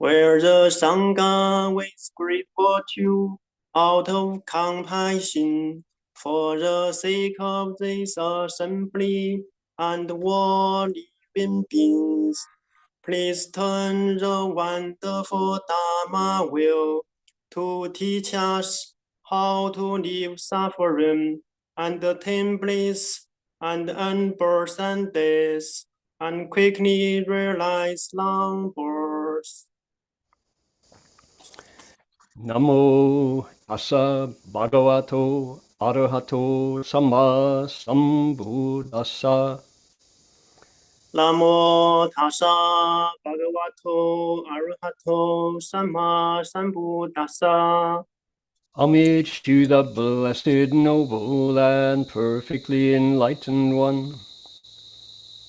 where the Sangha with great virtue, out of compassion, for the sake of this assembly and all living beings, please turn the wonderful Dharma wheel to teach us how to live suffering and attain bliss and earn birth and death, and quickly realize long birth. Namo tassa bhagavato arahato samma sambuddhassa. Namo tassa bhagavato arahato samma sambuddhassa. Homage to the blessed, noble, and perfectly enlightened one.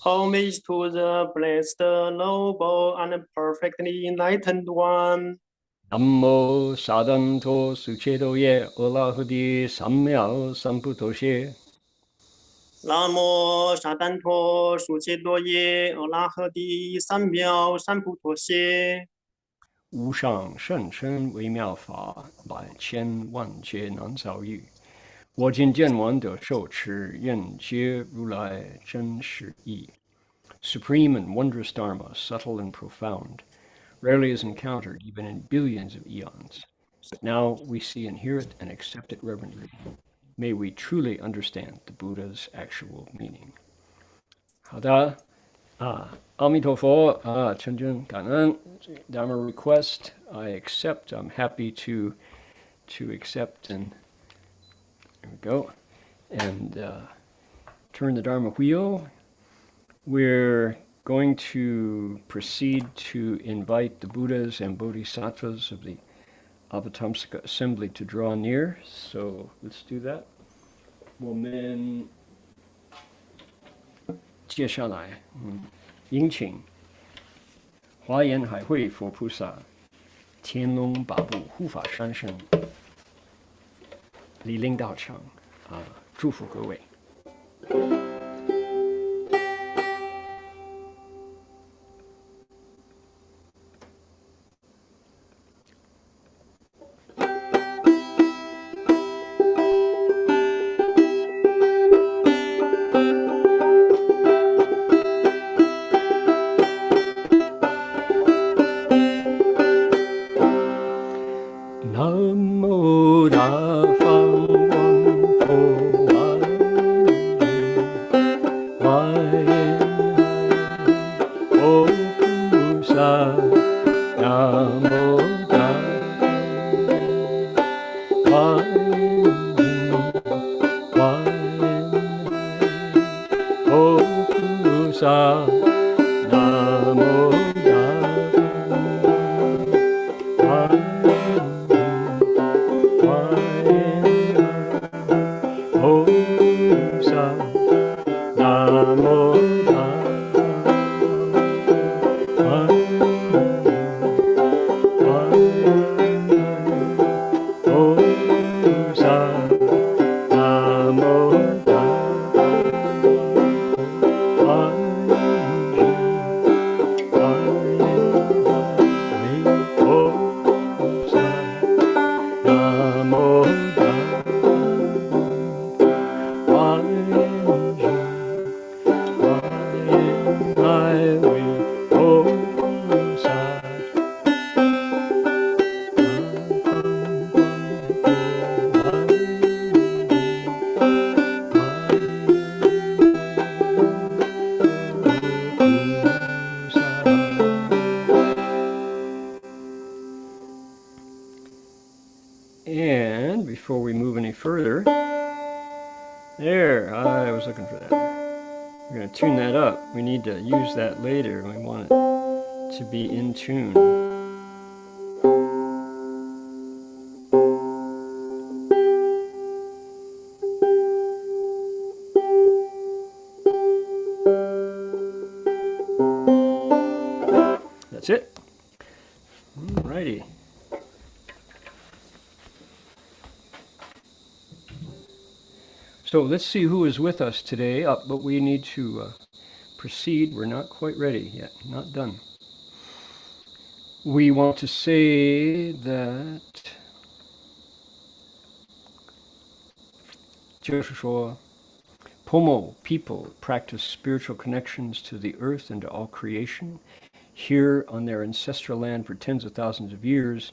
Homage to the blessed, noble, and perfectly enlightened one. Namo sadanto suchedo ye olahudi sammyal samputtoshe. Namo sadanto suchedo ye olahudi sammyal samputtoshe. 无上甚深微妙法，百千万劫难遭遇。我今见闻得受持，愿皆如来真实义。Supreme and wondrous Dharma, subtle and profound, rarely is encountered even in billions of eons. But now we see and hear it and accept it reverently. May we truly understand the Buddha's actual meaning. 好的。阿弥陀佛，诚心感恩 Dharma request. I accept. I'm happy to accept. And there we go. And turn the Dharma wheel. We're going to proceed to invite the Buddhas and Bodhisattvas of the Avatamsaka Assembly to draw near. So let's do that. 我们接下来，迎请华严海会佛菩萨、天龙八部护法三圣莅临道场，祝福各位。And before we move any further, there, I was looking for that. We're going to tune that up. We need to use that later. We want it to be in tune. That's it. Alrighty. So let's see who is with us today, but we need to proceed. We're not quite ready yet, not done. we want to say that 就是说 Pomo people practice spiritual connections to the earth and to all creation here on their ancestral land for tens of thousands of years,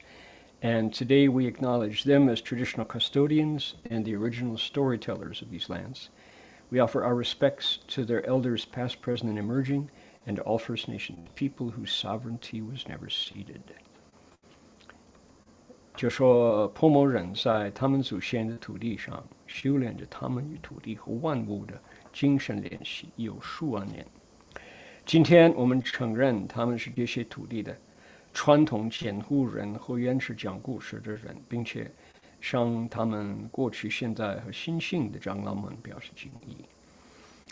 and today we acknowledge them as traditional custodians and the original storytellers of these lands. We offer our respects to their elders past, present, and emerging, and to all First Nation people whose sovereignty was never ceded. 就说婆摩人在他们祖先的土地上修炼着他们与土地和万物的精神联系有数万年。今天我们承认他们是这些土地的传统监护人和原始讲故事的人，并且向他们过去、现在和新兴的长老们表示敬意，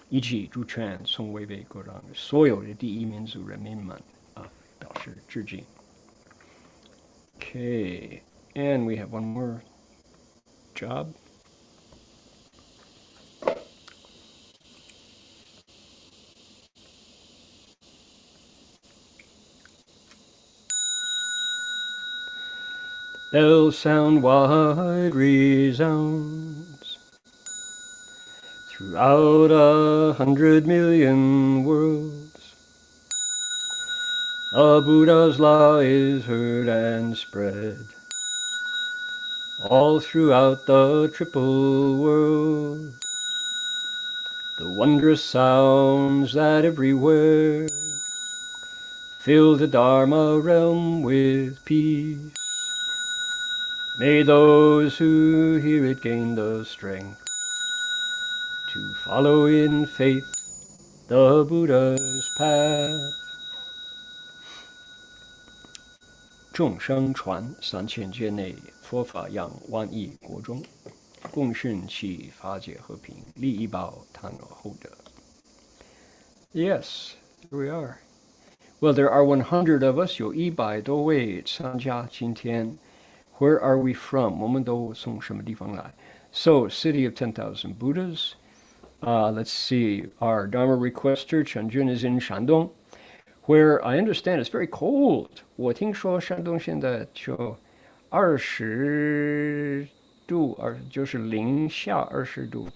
以及主权从未被割让的所有的第一民族人民们表示致敬。Okay, and we have one more job. Bell sound wide resounds throughout 100 million worlds. The Buddha's law is heard and spread all throughout the triple world. The wondrous sounds that everywhere fill the Dharma realm with peace. May those who hear it gain the strength to follow in faith the Buddha's path. 众生传3000劫内，佛法扬万亿国中，共训其法界和平，利益报贪恶厚德。Yes, here we are. Well, there are 100 of us, 有100多位参加今天。Where are we from? 我们都从什么地方来？ So, City of 10,000 Buddhas. Let's see. Our Dharma requester, Chenjun, is in Shandong, where I understand it's very cold. 我听说山东现在就20度，就是零下20度。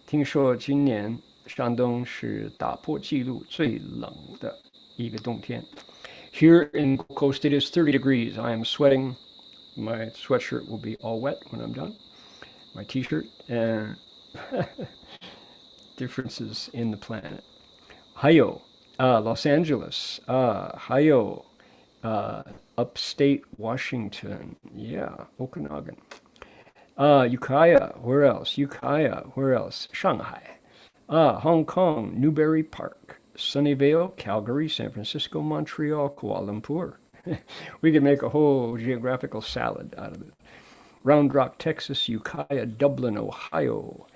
听说今年山东是打破纪录最冷的一个冬天。Here in Gold Coast it is 30 degrees. I am sweating. My sweatshirt will be all wet when I'm done. My t-shirt and differences in the planet. 还有Los Angeles. 还有upstate Washington. Yeah, Okanagan. Ukiah. Where else? Ukiah. Where else? Shanghai. Hong Kong. Newbury Park. Sunnyvale. Calgary. San Francisco. Montreal. Kuala Lumpur. We could make a whole geographical salad out of it. Round Rock, Texas, Ukiah, Dublin, Ohio,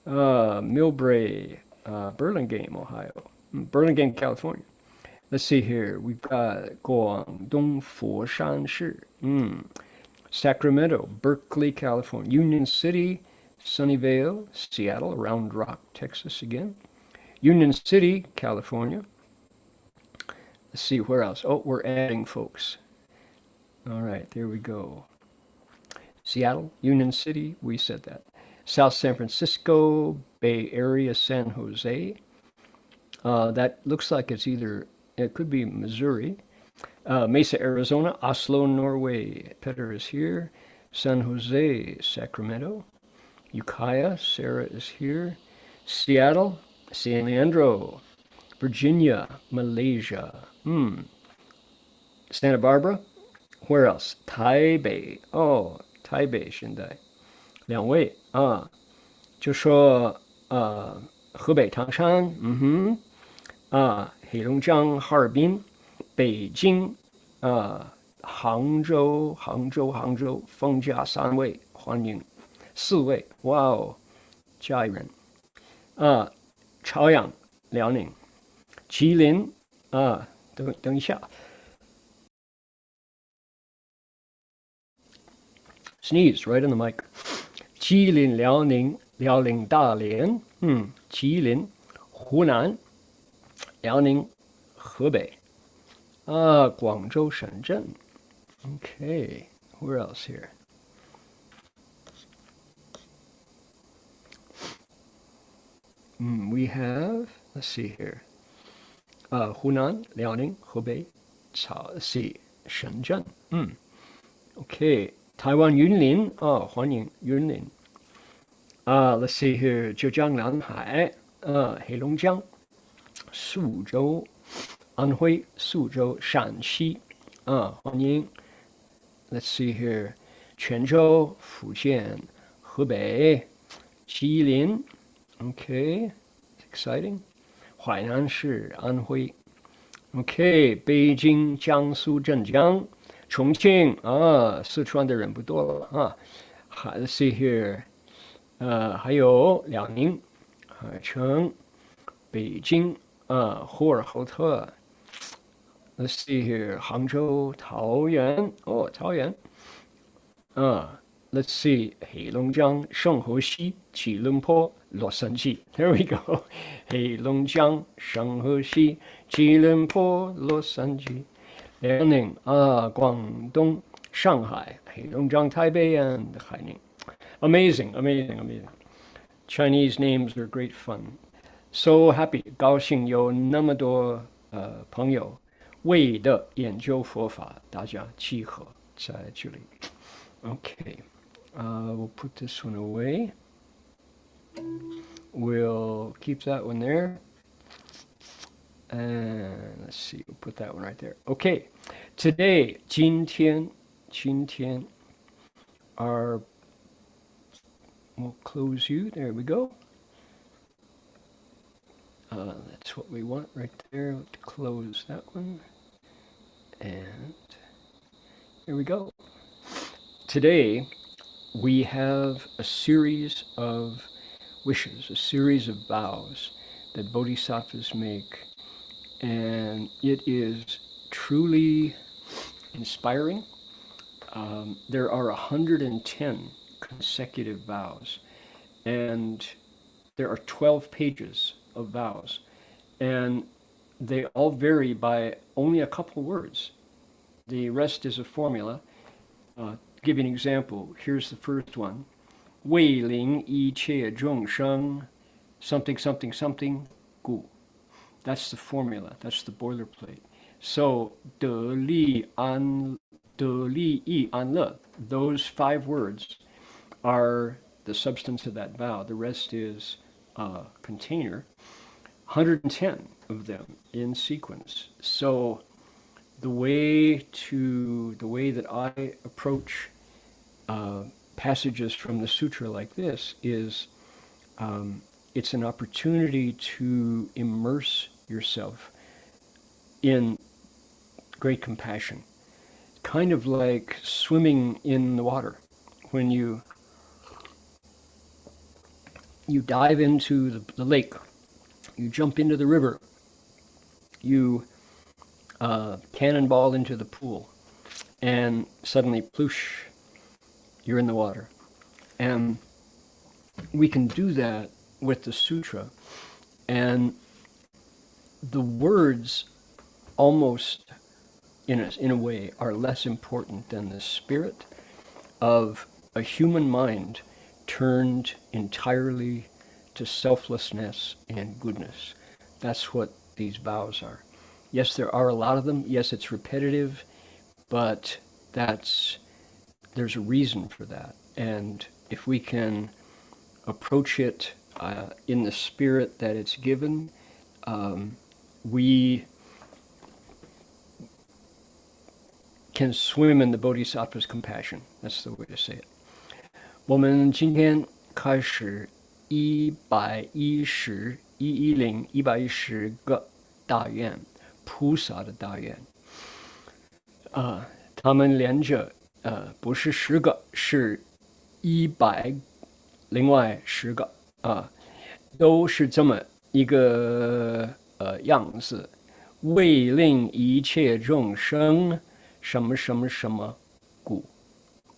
Millbrae, Burlingame, Ohio, Burlingame, California. Let's see here. We've got Guangdong, Foshan Shi, Sacramento, Berkeley, California, Union City, Sunnyvale, Seattle, Round Rock, Texas again, Union City, California. Let's see, where else? Oh, we're adding folks. All right, there we go. Seattle, Union City, we said that. South San Francisco, Bay Area, San Jose. That looks like it could be Missouri. Mesa, Arizona, Oslo, Norway. Petter is here. San Jose, Sacramento. Ukiah, Sarah is here. Seattle, San Leandro. Virginia, Malaysia. Santa Barbara. Where else? Taipei. Oh, Taipei 现在2位就说河北唐山，黑龙江哈尔滨，北京杭州，封家3位，欢迎4位，哇哦，家人朝阳，辽宁。吉林等一下 ，sneeze right on the mic。吉林、辽宁大连，吉林、湖南、辽宁、河北，广州、深圳， Okay, where else here? We have, let's see here. 湖南、辽宁、河北、let's see, 深圳。Okay, 台湾云林欢迎云林。Let's see here, 浙江南海，黑龙江、苏州、安徽、苏州、陕西，欢迎。Let's see here, 泉州、福建、河北、吉林。Okay, exciting. 淮南市、安徽。Okay, 北京、江苏、镇江、重庆四川的人不多了Let's see here. 还有辽宁、海城、北京呼和浩特。Let's see here. 杭州、桃园桃园。Let's see. 黑龙江、圣河西、吉隆坡、洛杉矶。There we go. 黑龙江、圣河西、吉隆坡、洛杉矶。辽宁广东、上海、黑龙江、台北 and 海宁。Amazing. Chinese names are great fun. So happy. 高兴有那么多朋友为了研究佛法，大家集合在这里。Okay, we'll put this one away. We'll keep that one there. And let's see, we'll put that one right there. Okay, today, 今天 we'll close you. There we go. That's what we want right there. To close that one. And here we go. Today, we have a series of wishes, a series of vows that bodhisattvas make. And it is truly inspiring. There are 110 consecutive vows, and there are 12 pages of vows, and they all vary by only a couple words. The rest is a formula. Give you an example. Here's the first one. 为令一切众生 something something something 故. That's the formula. That's the boilerplate. So 得利益安乐, those 5 words are the substance of that vow. The rest is a container. 110 of them in sequence. So the way that I approach passages from the sutra like this is it's an opportunity to immerse yourself in great compassion, kind of like swimming in the water. When you dive into the lake, you jump into the river, you cannonball into the pool, and suddenly, ploosh, you're in the water. And we can do that with the sutra, and the words almost, in a way, are less important than the spirit of a human mind turned entirely to selflessness and goodness. That's what these vows are. Yes, there are a lot of them. Yes, it's repetitive, but there's a reason for that. And if we can approach it in the spirit that it's given, we can swim in the Bodhisattva's compassion. That's the way to say it. 我们今天开始110个大愿，菩萨的大愿。他们连着不是10个，是100，另外10个都是这么一个样子，为令一切众生什么什么什么故，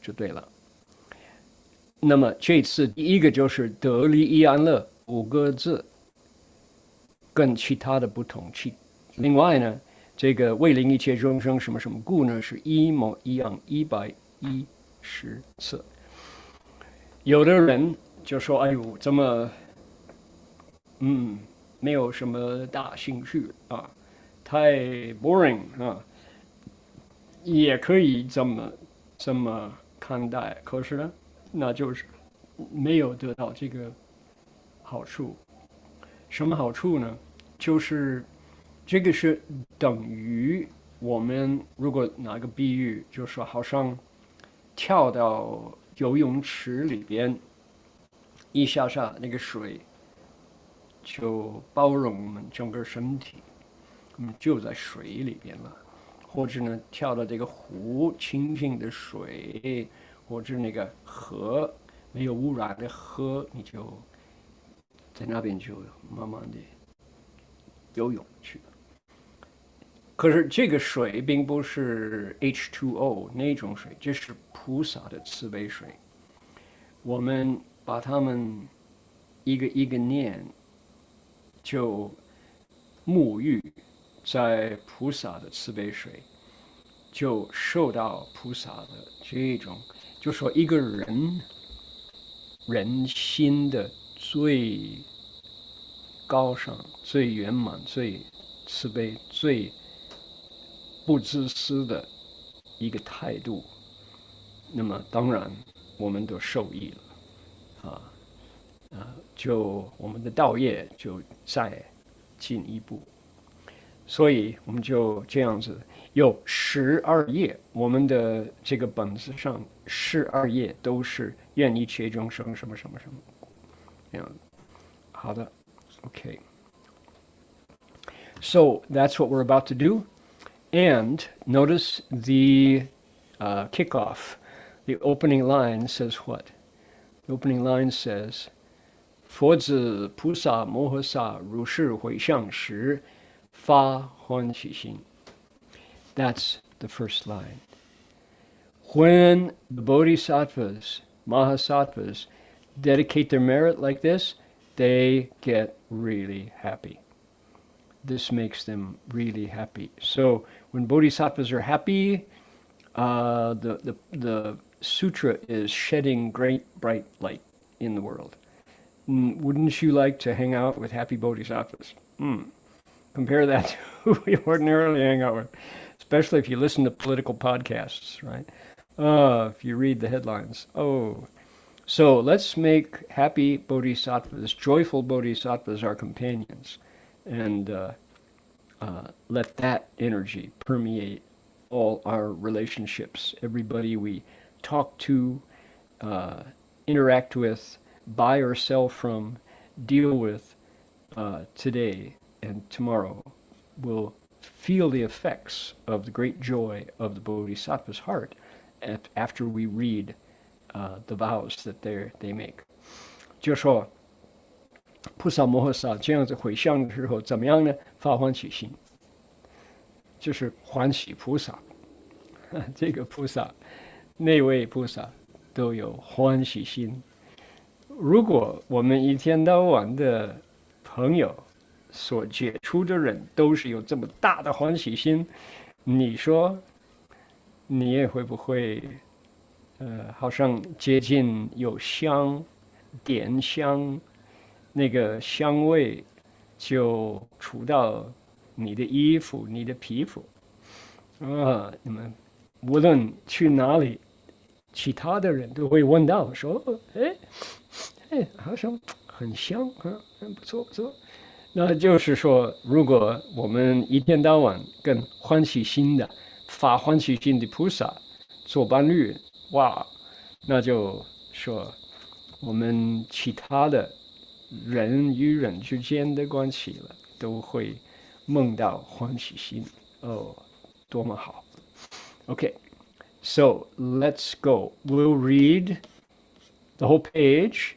就对了。那么这次第一个就是得利益安乐5个字，跟其他的不同。另外呢，这个为令一切众生什么什么故呢？是一模一样110次。有的人就说：“哎呦，这么没有什么大兴趣啊，太 boring 啊。”也可以这么看待，可是呢，那就是没有得到这个好处。什么好处呢？就是这个是等于我们如果拿个比喻，就是说好像跳到游泳池里边，一下下那个水就包容我们整个身体，就在水里边了。或者呢，跳到这个湖，清净的水，或者那个河，没有污染的河，你就在那边就慢慢的游泳去。可是这个水并不是 H2O 那种水，这是菩萨的慈悲水。我们把它们一个一个念，就沐浴在菩萨的慈悲水，就受到菩萨的这种，就说一个人心的最高尚、最圆满、最慈悲、最不自私的一个态度，那么当然我们都受益了，就我们的道业就再进一步。所以我们就这样子，有12页，我们的这个本子上12页都是愿一切众生什么什么什么，这样。好的 ，OK。So that's what we're about to do, and notice the kickoff. The opening line says what? The opening line says, 佛子菩萨摩诃萨如是回向时，发欢喜心. That's the first line. When the bodhisattvas, mahasattvas, dedicate their merit like this, they get really happy. This makes them really happy. So when bodhisattvas are happy, the sutra is shedding great bright light in the world. Wouldn't you like to hang out with happy bodhisattvas? Compare that to who we ordinarily hang out with, especially if you listen to political podcasts, right? If you read the headlines. So let's make happy bodhisattvas, joyful bodhisattvas, our companions, and let that energy permeate all our relationships. Everybody we talk to, interact with, buy or sell from, deal with today and tomorrow will feel the effects of the great joy of the bodhisattva's heart after we read the vows that they make. 就说菩萨摩诃萨这样子回向的时候怎么样呢？发欢喜心，就是欢喜菩萨。这个菩萨，那位菩萨都有欢喜心。如果我们一天到晚的朋友所接触的人都是有这么大的欢喜心，你说你也会不会好像接近有香点香，那个香味就触到你的衣服你的皮肤你们无论去哪里，其他的人都会闻到说好像很香很不错不错。那就是说，如果我们一天到晚跟欢喜心的发欢喜心的菩萨做伴侣，哇，那就说我们其他的人与人之间的关系了，都会梦到欢喜心。多么好。Okay, so let's go. We'll read the whole page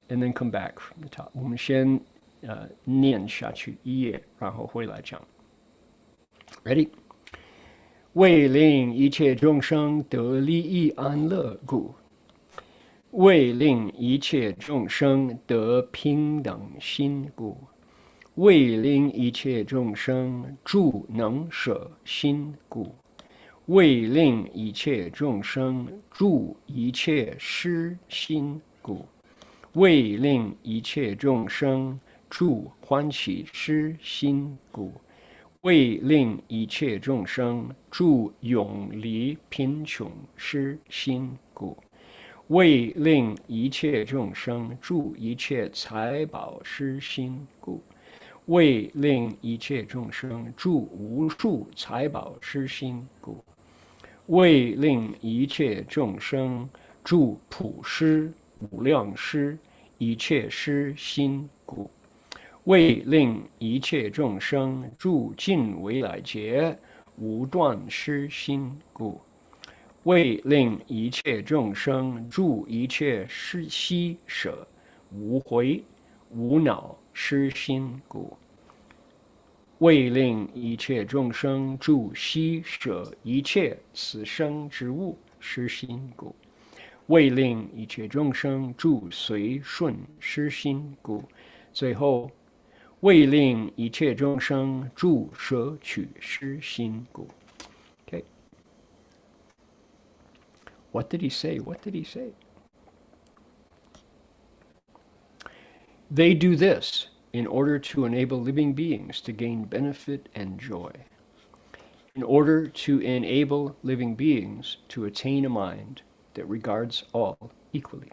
and then come back from the top. 我们先念下去一页，然后回来讲。Ready? 为令一切众生得利益安乐故，为令一切众生得平等心故，为令一切众生助能舍心故，为令一切众生助一切失心故，为令一切众生助欢喜失心故，为令一切众生助永离贫穷失心故，为令一切众生助一切财宝失心故，为令一切众生助无数财宝失心故，为令一切众生助普施无量施一切施心故，为令一切众生助尽未来劫无断施心故，为令一切众生助一切施悉舍无悔无恼施心故，为令一切众生助悉舍一切此生之物施心故，为令一切众生助随顺施心故，最后为令一切众生助舍取施心故。Okay. What did he say? What did he say? They do this in order to enable living beings to gain benefit and joy, in order to enable living beings to attain a mind that regards all equally,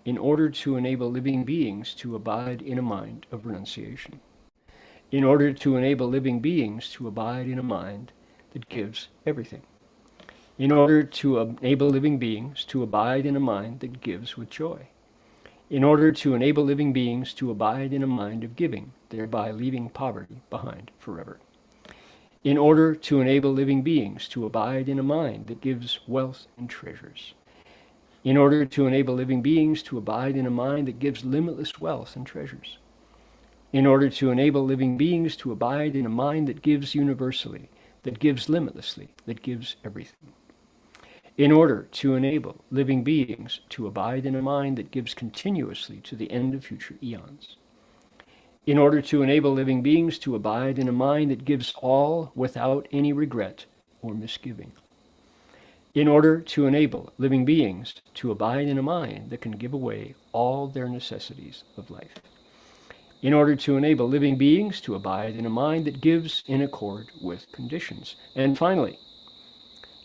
in order to enable living beings to abide in a mind of renunciation, in order to enable living beings to abide in a mind that gives everything, in order to enable living beings to abide in a mind that gives with joy, in order to enable living beings to abide in a mind of giving, thereby leaving poverty behind forever, in order to enable living beings to abide in a mind that gives wealth and treasures, in order to enable living beings to abide in a mind that gives limitless wealth and treasures, in order to enable living beings to abide in a mind that gives universally, that gives limitlessly, that gives everything, in order to enable living beings to abide in a mind that gives continuously to the end of future eons, in order to enable living beings to abide in a mind that gives all without any regret or misgiving, in order to enable living beings to abide in a mind that can give away all their necessities of life, in order to enable living beings to abide in a mind that gives in accord with conditions, and finally,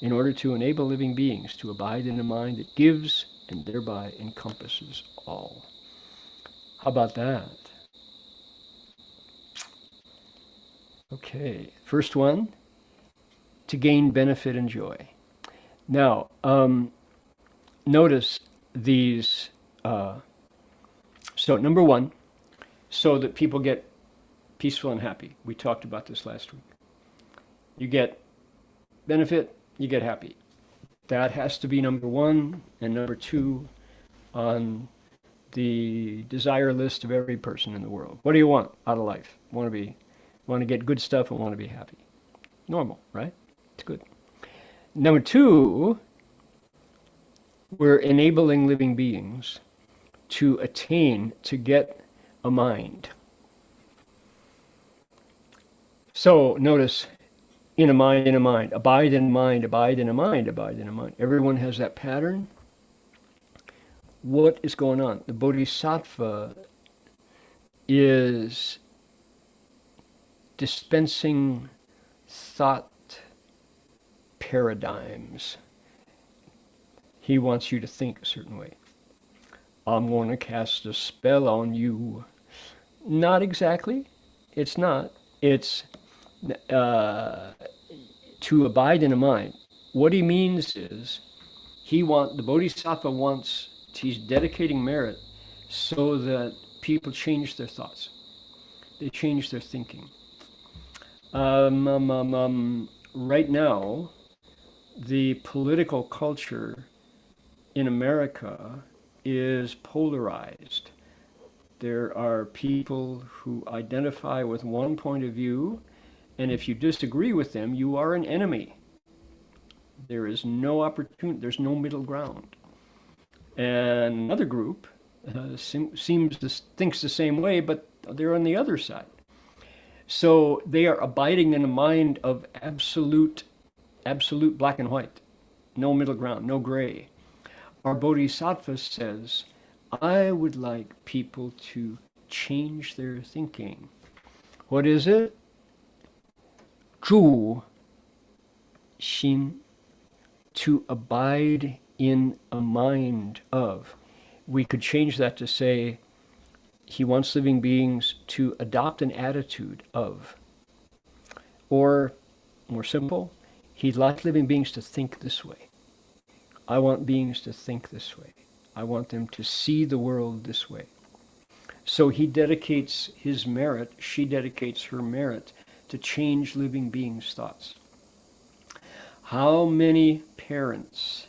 in order to enable living beings to abide in a mind that gives and thereby encompasses all. How about that? Okay, first one, to gain benefit and joy. Now, notice these, so number one, so that people get peaceful and happy. We talked about this last week. You get benefit, you get happy. That has to be number one, and number two on the desire list of every person in the world. What do you want out of life? Want to get good stuff and want to be happy. Normal, right? It's good. Number two, we're enabling living beings to attain, to get a mind. So notice, in a mind, abide in a mind, abide in a mind, abide in a mind. Everyone has that pattern. What is going on? The Bodhisattva is dispensing thought paradigms. He wants you to think a certain way. I'm going to cast a spell on you. Not exactly. It's not. It's to abide in a mind. What he means is, the Bodhisattva wants, he's dedicating merit so that people change their thoughts. They change their thinking. Right now, the political culture in America is polarized. There are people who identify with one point of view, and if you disagree with them, you are an enemy. There is no opportunity, there's no middle ground. And another group thinks the same way, but They're on the other side. So they are abiding in a mind of absolute black and white, no middle ground, no gray. Our Bodhisattva says, I would like people to change their thinking. What is it? 住心, to abide in a mind of. We could change that to say, he wants living beings to adopt an attitude of. Or, more simple, he'd like living beings to think this way. I want beings to think this way. I want them to see the world this way. So he dedicates his merit, she dedicates her merit to change living beings' thoughts. How many parents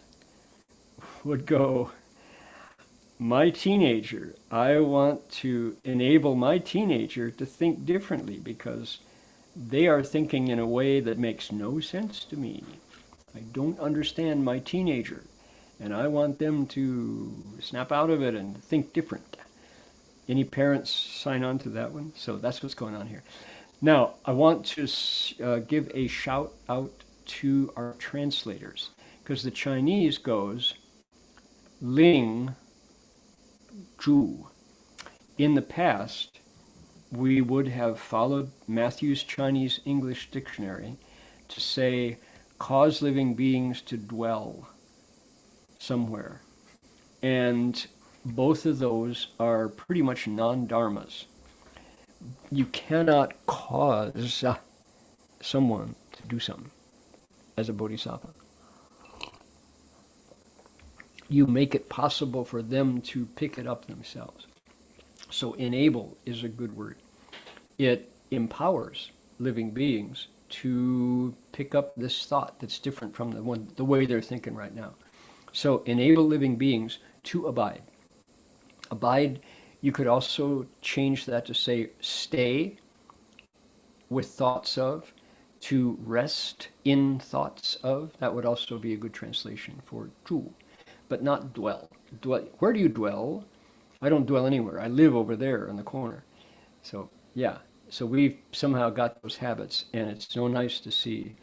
would go, my teenager, I want to enable my teenager to think differently because they are thinking in a way that makes no sense to me. I don't understand my teenager, and I want them to snap out of it and think different. Any parents sign on to that one? So that's what's going on here. Now, I want to give a shout out to our translators, because the Chinese goes, Ling Zhu. In the past, we would have followed Matthew's Chinese English dictionary to say, cause living beings to dwell somewhere. And both of those are pretty much non-dharmas. You cannot cause someone to do something as a bodhisattva. You make it possible for them to pick it up themselves. So enable is a good word. It empowers living beings to pick up this thought that's different from the way they're thinking right now. So enable living beings to abide. Abide, you could also change that to say stay with thoughts of, to rest in thoughts of. That would also be a good translation for zhu, but not dwell. Where do you dwell? I don't dwell anywhere. I live over there in the corner. So yeah, so we've somehow got those habits, and it's so nice to see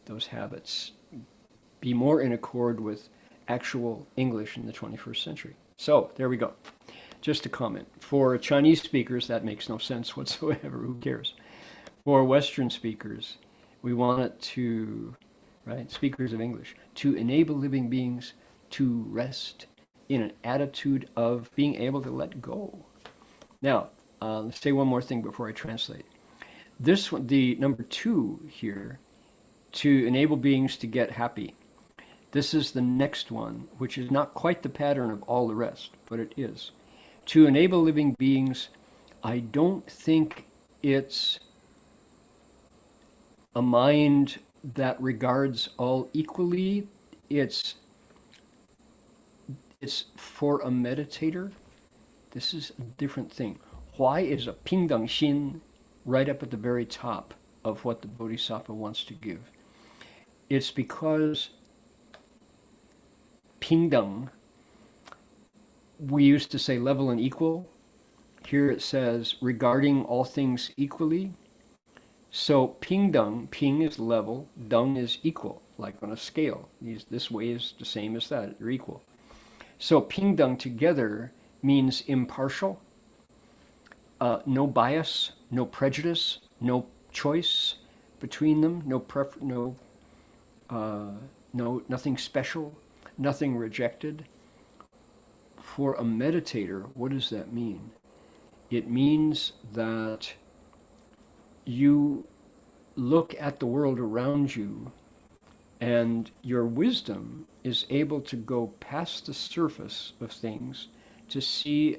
those habits be more in accord with actual English in the 21st century. So there we go. Just a comment. For Chinese speakers, that makes no sense whatsoever. Who cares? For Western speakers, we want it to, right, speakers of English, to enable living beings to rest in an attitude of being able to let go. Now, let's say one more thing before I translate. This one, the number 2 here, to enable beings to get happy. This is the next one, which is not quite the pattern of all the rest, but it is. To enable living beings, I don't think it's a mind that regards all equally. It's for a meditator. This is a different thing. Why is a pingdang xin right up at the very top of what the Bodhisattva wants to give? It's because pingdang, we used to say level and equal. Here it says regarding all things equally. So pingdang, ping is level, dang is equal, like on a scale. This way is the same as that, they're equal. So pingdang together means impartial, no bias, no prejudice, no choice between them, nothing special, nothing rejected. For a meditator, what does that mean? It means that you look at the world around you and your wisdom is able to go past the surface of things to see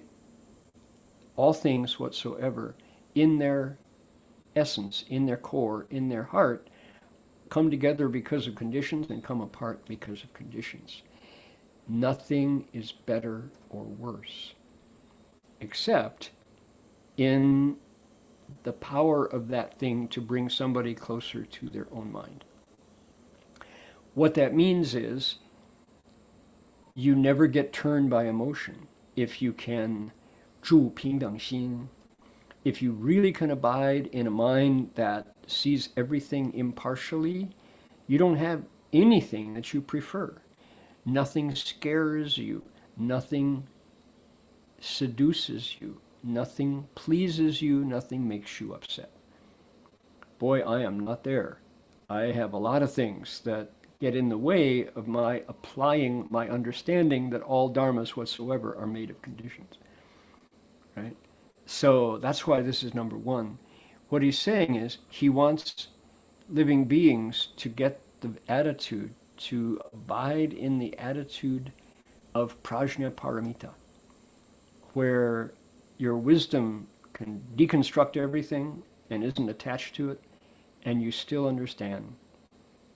all things whatsoever in their essence, in their core, in their heart, come together because of conditions and come apart because of conditions. Nothing is better or worse, except in the power of that thing to bring somebody closer to their own mind. What that means is you never get turned by emotion if you can 住平等心, if you really can abide in a mind that sees everything impartially, you don't have anything that you prefer. Nothing scares you. Nothing seduces you. Nothing pleases you. Nothing makes you upset. Boy, I am not there. I have a lot of things that get in the way of my applying my understanding that all dharmas whatsoever are made of conditions. Right? So that's why this is number one. What he's saying is he wants living beings to get the attitude, to abide in the attitude of prajna paramita, where your wisdom can deconstruct everything and isn't attached to it, and you still understand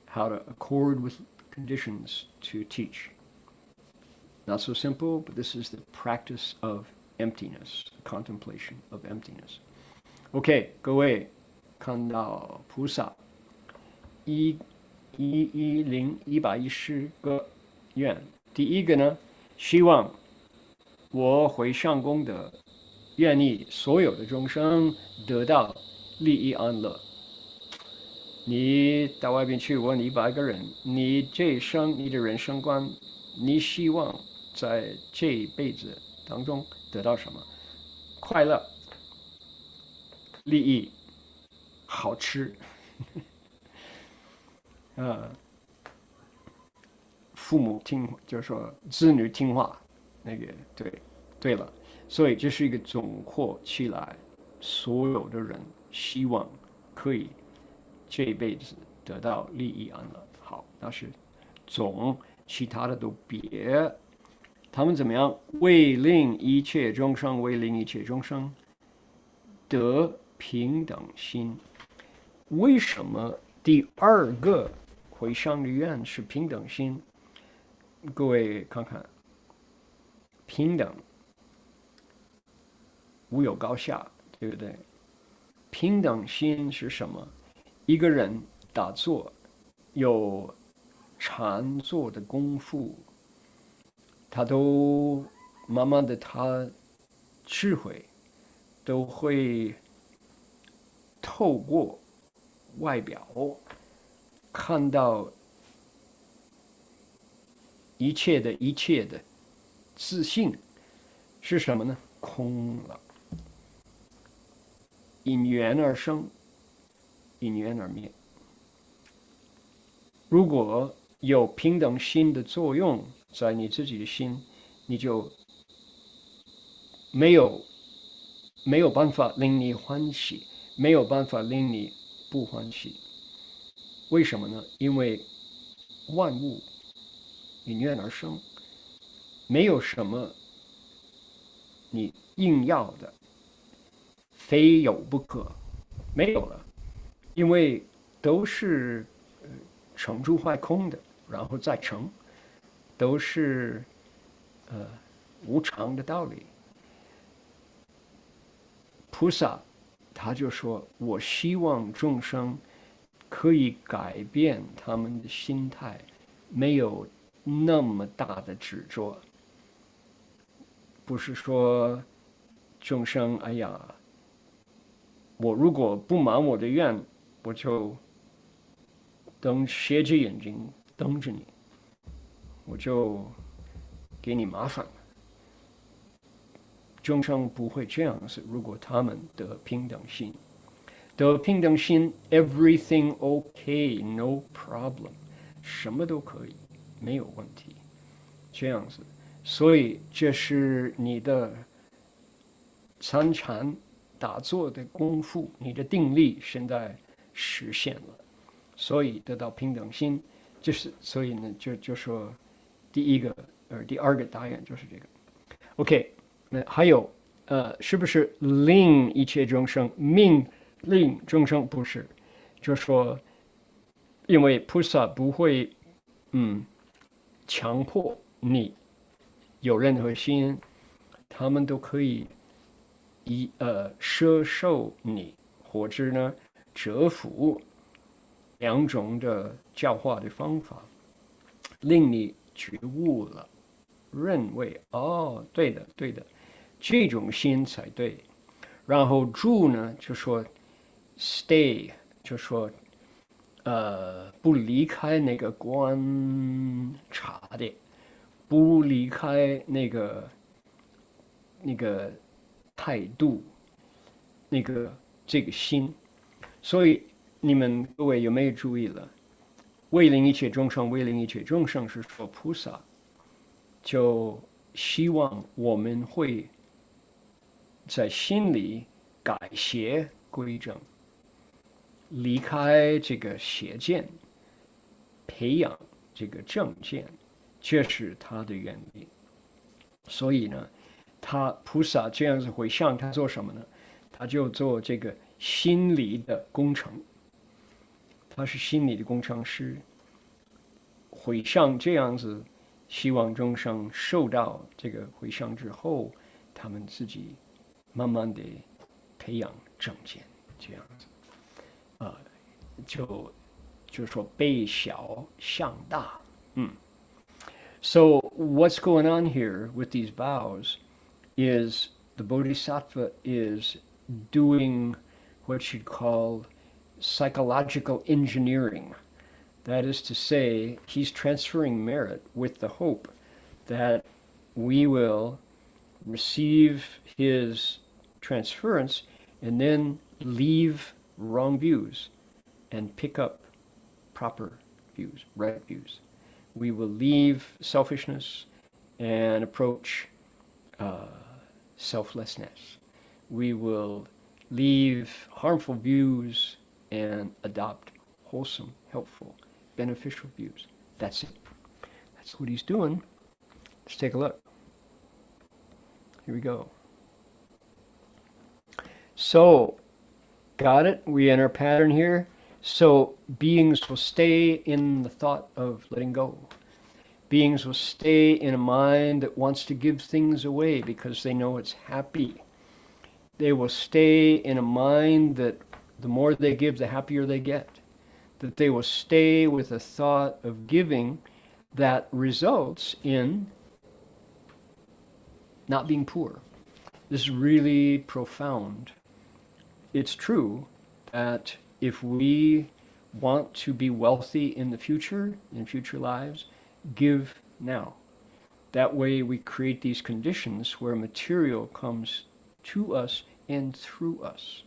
how to accord with conditions to teach. Not so simple, but this is the practice of emptiness, contemplation of emptiness. OK， 各位看到菩萨110个愿，第一个呢，希望我回向功德，愿意所有的众生得到利益安乐。你到外边去问100个人，你这一生你的人生观，你希望在这一辈子当中得到什么？快乐、利益、好吃，父母听，就是说子女听话，那个对了，所以这是一个总括起来，所有的人希望可以这一辈子得到利益安乐。好，那是总，其他的都别。他们怎么样？为令一切众生，为令一切众生得平等心。为什么第二个回向的愿是平等心？各位看看，平等无有高下，对不对？平等心是什么？一个人打坐有禅坐的功夫，他都慢慢的，他智慧都会透过外表看到一切的自信是什么呢？空了，因缘而生，因缘而灭。如果有平等心的作用在你自己的心，你就没有办法令你欢喜，没有办法令你不欢喜。为什么呢？因为万物因缘而生，没有什么你硬要的，非有不可，没有了，因为都是成住坏空的，然后再成，都是无常的道理。菩萨他就说，我希望众生可以改变他们的心态，没有那么大的执着。不是说众生，哎呀，我如果不满我的愿，我就斜着眼睛瞪着你，我就给你麻烦了。众生不会这样子，如果他们得平等心，得平等心 ，everything okay, no problem， 什么都可以，没有问题，这样子。所以这是你的参禅打坐的功夫，你的定力现在实现了，所以得到平等心，就是所以呢，就说第二个答案就是这个。OK， 那还有是不是令一切众生命令众生？不是，就说因为菩萨不会强迫你有任何心，他们都可以摄受你，或者呢折服两种的教化的方法，令你觉悟了，认为哦，对的，这种心才对。然后住呢就说 stay， 就说不离开那个观察的，不离开那个态度，这个心。所以你们各位有没有注意了？为令一切众生，为令一切众生是说菩萨就希望我们会在心里改邪归正，离开这个邪见，培养这个正见，这是他的原理。所以呢，菩萨这样子回向，他做什么呢？他就做这个心理的工程，他是心理的工程师，回向这样子，希望众生受到这个回向之后，他们自己慢慢的培养正见，这样子，就说背小向大。So what's going on here with these vows is the Bodhisattva is doing what you'd call psychological engineering. That is to say, he's transferring merit with the hope that we will receive his transference and then leave wrong views and pick up proper views, right views. We will leave selfishness and approach selflessness. We will leave harmful views and adopt wholesome, helpful, beneficial views. That's it. That's what he's doing. Let's take a look. Here we go. So, got it? We in our pattern here. So, beings will stay in the thought of letting go. Beings will stay in a mind that wants to give things away because they know it's happy. They will stay in a mind that the more they give, the happier they get. That they will stay with a thought of giving that results in not being poor. This is really profound. It's true that if we want to be wealthy in the future, in future lives, give now. That way we create these conditions where material comes to us and through us.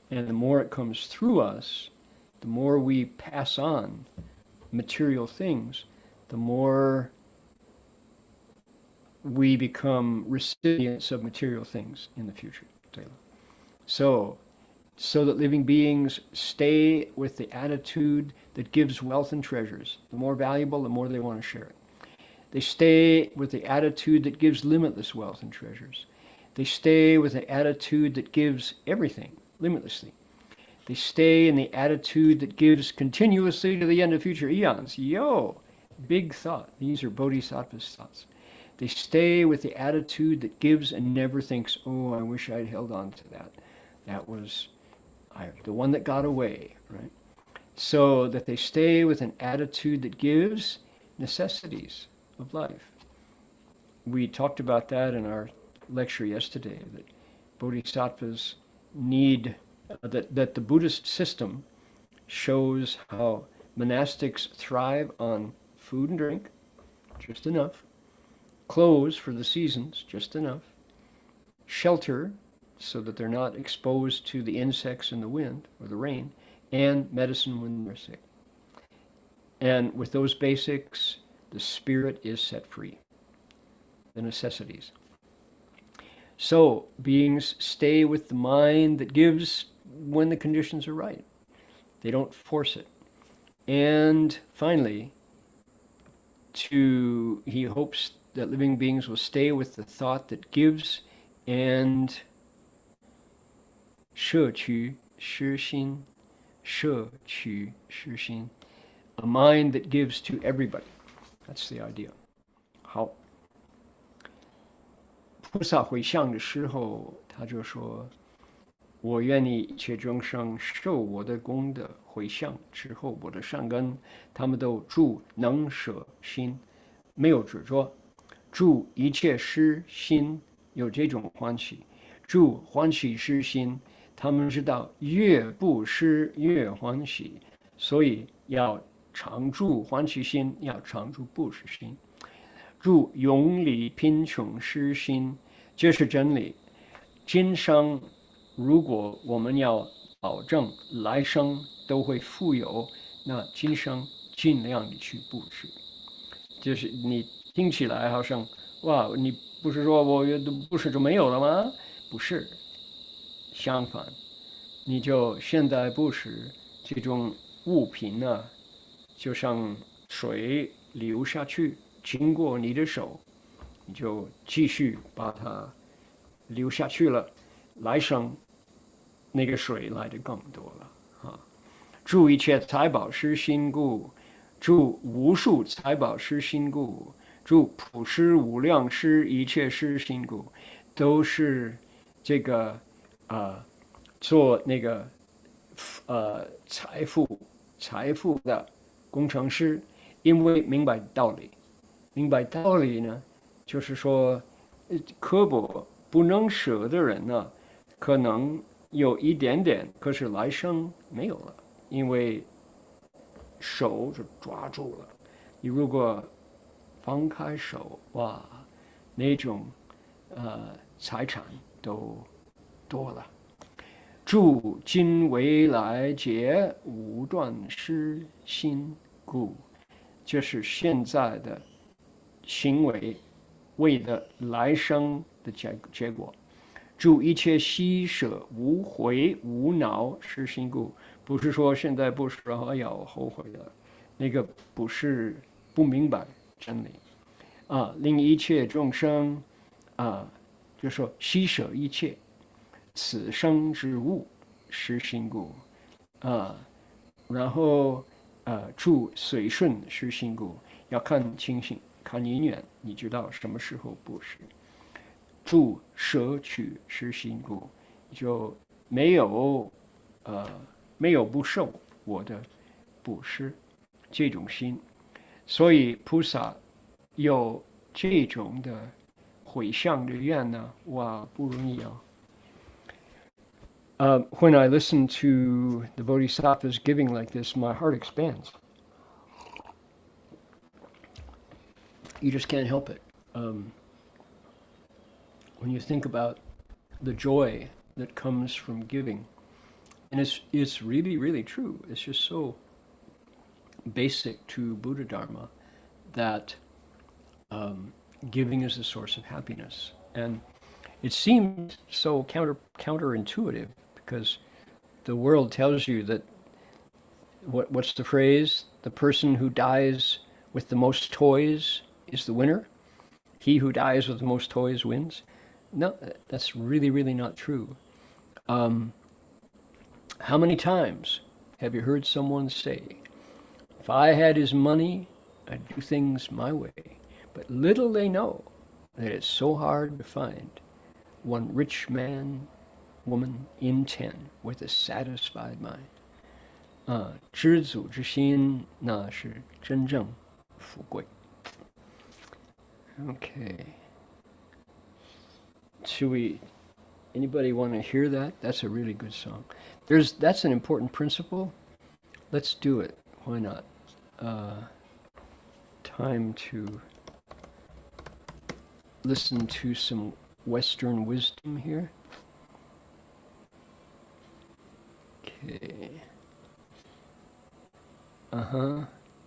And the more it comes through us, the more we pass on material things, the more we become recipients of material things in the future. So that living beings stay with the attitude that gives wealth and treasures. The more valuable, the more they want to share it. They stay with the attitude that gives limitless wealth and treasures. They stay with the attitude that gives everything limitlessly. They stay in the attitude that gives continuously to the end of future eons. Big thought. These are bodhisattva's thoughts. They stay with the attitude that gives and never thinks, oh, I wish I'd held on to that. That was the one that got away, right? So that they stay with an attitude that gives necessities of life. We talked about that in our lecture yesterday, that bodhisattvas need, that the Buddhist system shows how monastics thrive on food and drink, just enough, clothes for the seasons, just enough, shelter, so that they're not exposed to the insects and the wind or the rain, and medicine when they're sick. And with those basics, the spirit is set free, the necessities. So beings stay with the mind that gives when the conditions are right. They don't force it. And finally, he hopes that living beings will stay with the thought that gives and 摄取施心, 摄取施心, a mind that gives to everybody. That's the idea. 好，菩萨回向的时候，他就说：“我愿意一切众生受我的功德回向之后，我的善根，他们都住能舍心，没有执着，住一切施心，有这种欢喜，住欢喜施心，他们知道越布施越欢喜，所以要常住欢喜心，要常住布施心。住永离贫穷施心，这是真理。今生如果我们要保证来生都会富有，那今生尽量的去布施。就是你听起来好像哇，你不是说我布施就没有了吗？不是，相反，你就现在布施这种物品呢，就像水流下去，经过你的手，你就继续把它流下去了，来生那个水来的更多了啊！住一切财宝施心故，住无数财宝施心故，住普施无量施一切施心故，都是这个做那个财富的工程师，因为明白道理。明白道理呢，就是说刻薄不能舍的人呢，可能有一点点，可是来生没有了，因为手就抓住了。你如果放开手，哇，那种财产都多了。住今为来劫无断失心故，就是现在的行为为的来生的结果。住一切悉舍无悔无恼失心故，不是说现在不是哎呀我后悔了，那个不是不明白真理啊。令一切众生就说悉舍一切此生之物失心故然后住随顺失心故，要看情形看因缘，你知道什么时候布施。住舍取失心故，就没有不受我的布施这种心，所以菩萨有这种的回向的愿呢，哇，不容易啊。When I listen to the Bodhisattvas giving like this, my heart expands. You just can't help it. When you think about the joy that comes from giving, and it's really, really true. It's just so basic to Buddha Dharma that giving is a source of happiness. And it seems so counterintuitive, because the world tells you that what's the phrase? The person who dies with the most toys is the winner. He who dies with the most toys wins. No, that's really, really not true. How many times have you heard someone say, if I had his money, I'd do things my way. But little they know that it's so hard to find one rich man, woman in 10 with a satisfied mind. 知足之心，那是真正富贵。Okay. Anybody want to hear that? That's a really good song. That's an important principle. Let's do it. Why not? Time to listen to some Western wisdom here. Okay.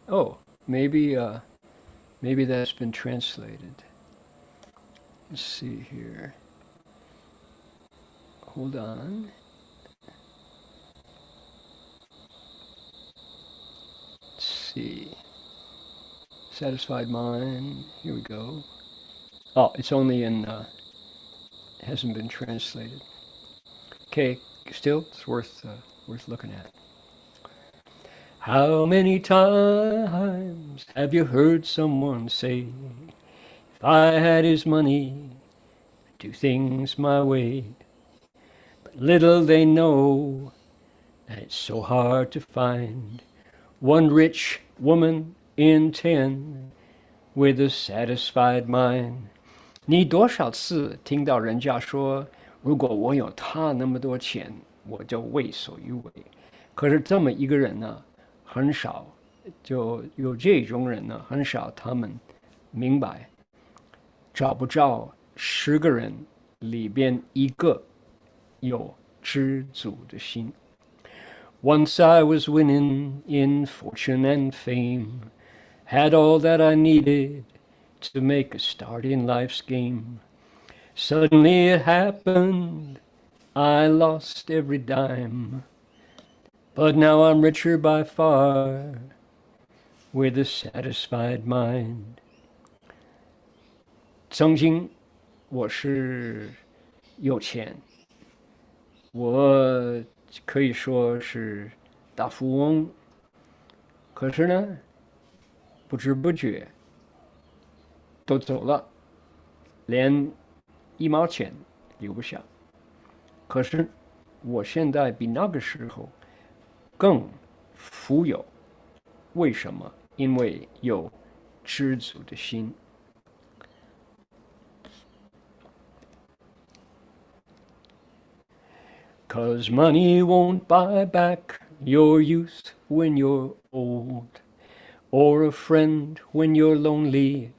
Oh, maybe that's been translated. Let's see here. Hold on. Let's see. Satisfied mind. Here we go. Oh, it's only in, it hasn't been translated. Okay, still, it's worth looking at. How many times have you heard someone say, if I had his money, I'd do things my way? But little they know that it's so hard to find one rich woman in 10 with a satisfied mind. 你多少次听到人家说，如果我有他那么多钱，我就为所欲为。可是这么一个人呢，很少，就有这种人呢，很少他们明白，找不着10个人里边一个有知足的心。Once I was winning in fortune and fame, had all that I needed to make a start in life's game. Suddenly it happened, I lost every dime. But now I'm richer by far, with a satisfied mind. 曾经我是有钱，我可以说是大富翁，可是呢，不知不觉都走了，连1毛钱留不下。可是我现在比那个时候更富有，为什么？因为有知足的心。'Cause money won't buy back your youth when you're old, or a friend when you're lonely,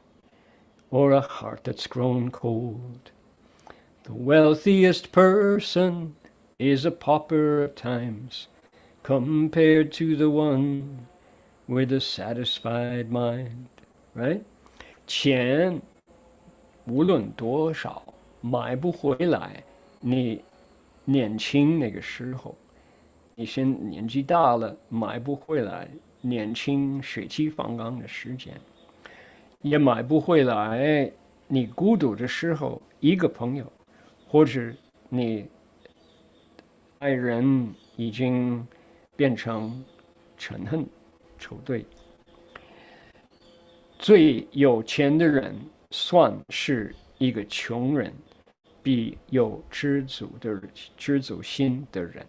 or a heart that's grown cold. The wealthiest person is a pauper at times, compared to the one with a satisfied mind. Right? 钱无论多少买不回来你年轻那个时候，你先年纪大了买不回来年轻血气方刚的时间，也买不回来你孤独的时候一个朋友，或者你爱人已经变成嗔恨仇对。最有钱的人算是一个穷人，比有知足心的人。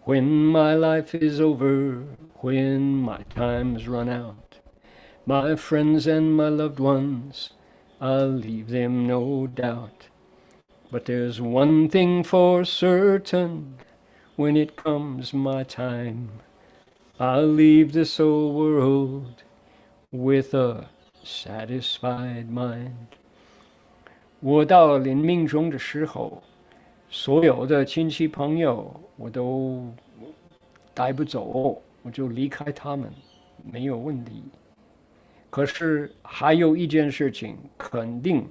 When my life is over, when my time's run out, my friends and my loved ones, I'll leave them no doubt. But there's one thing for certain, when it comes my time, I'll leave this old world with a satisfied mind. 我到临命终的时候，所有的亲戚朋友我都带不走，我就离开他们，没有问题。可是还有一件事情，肯定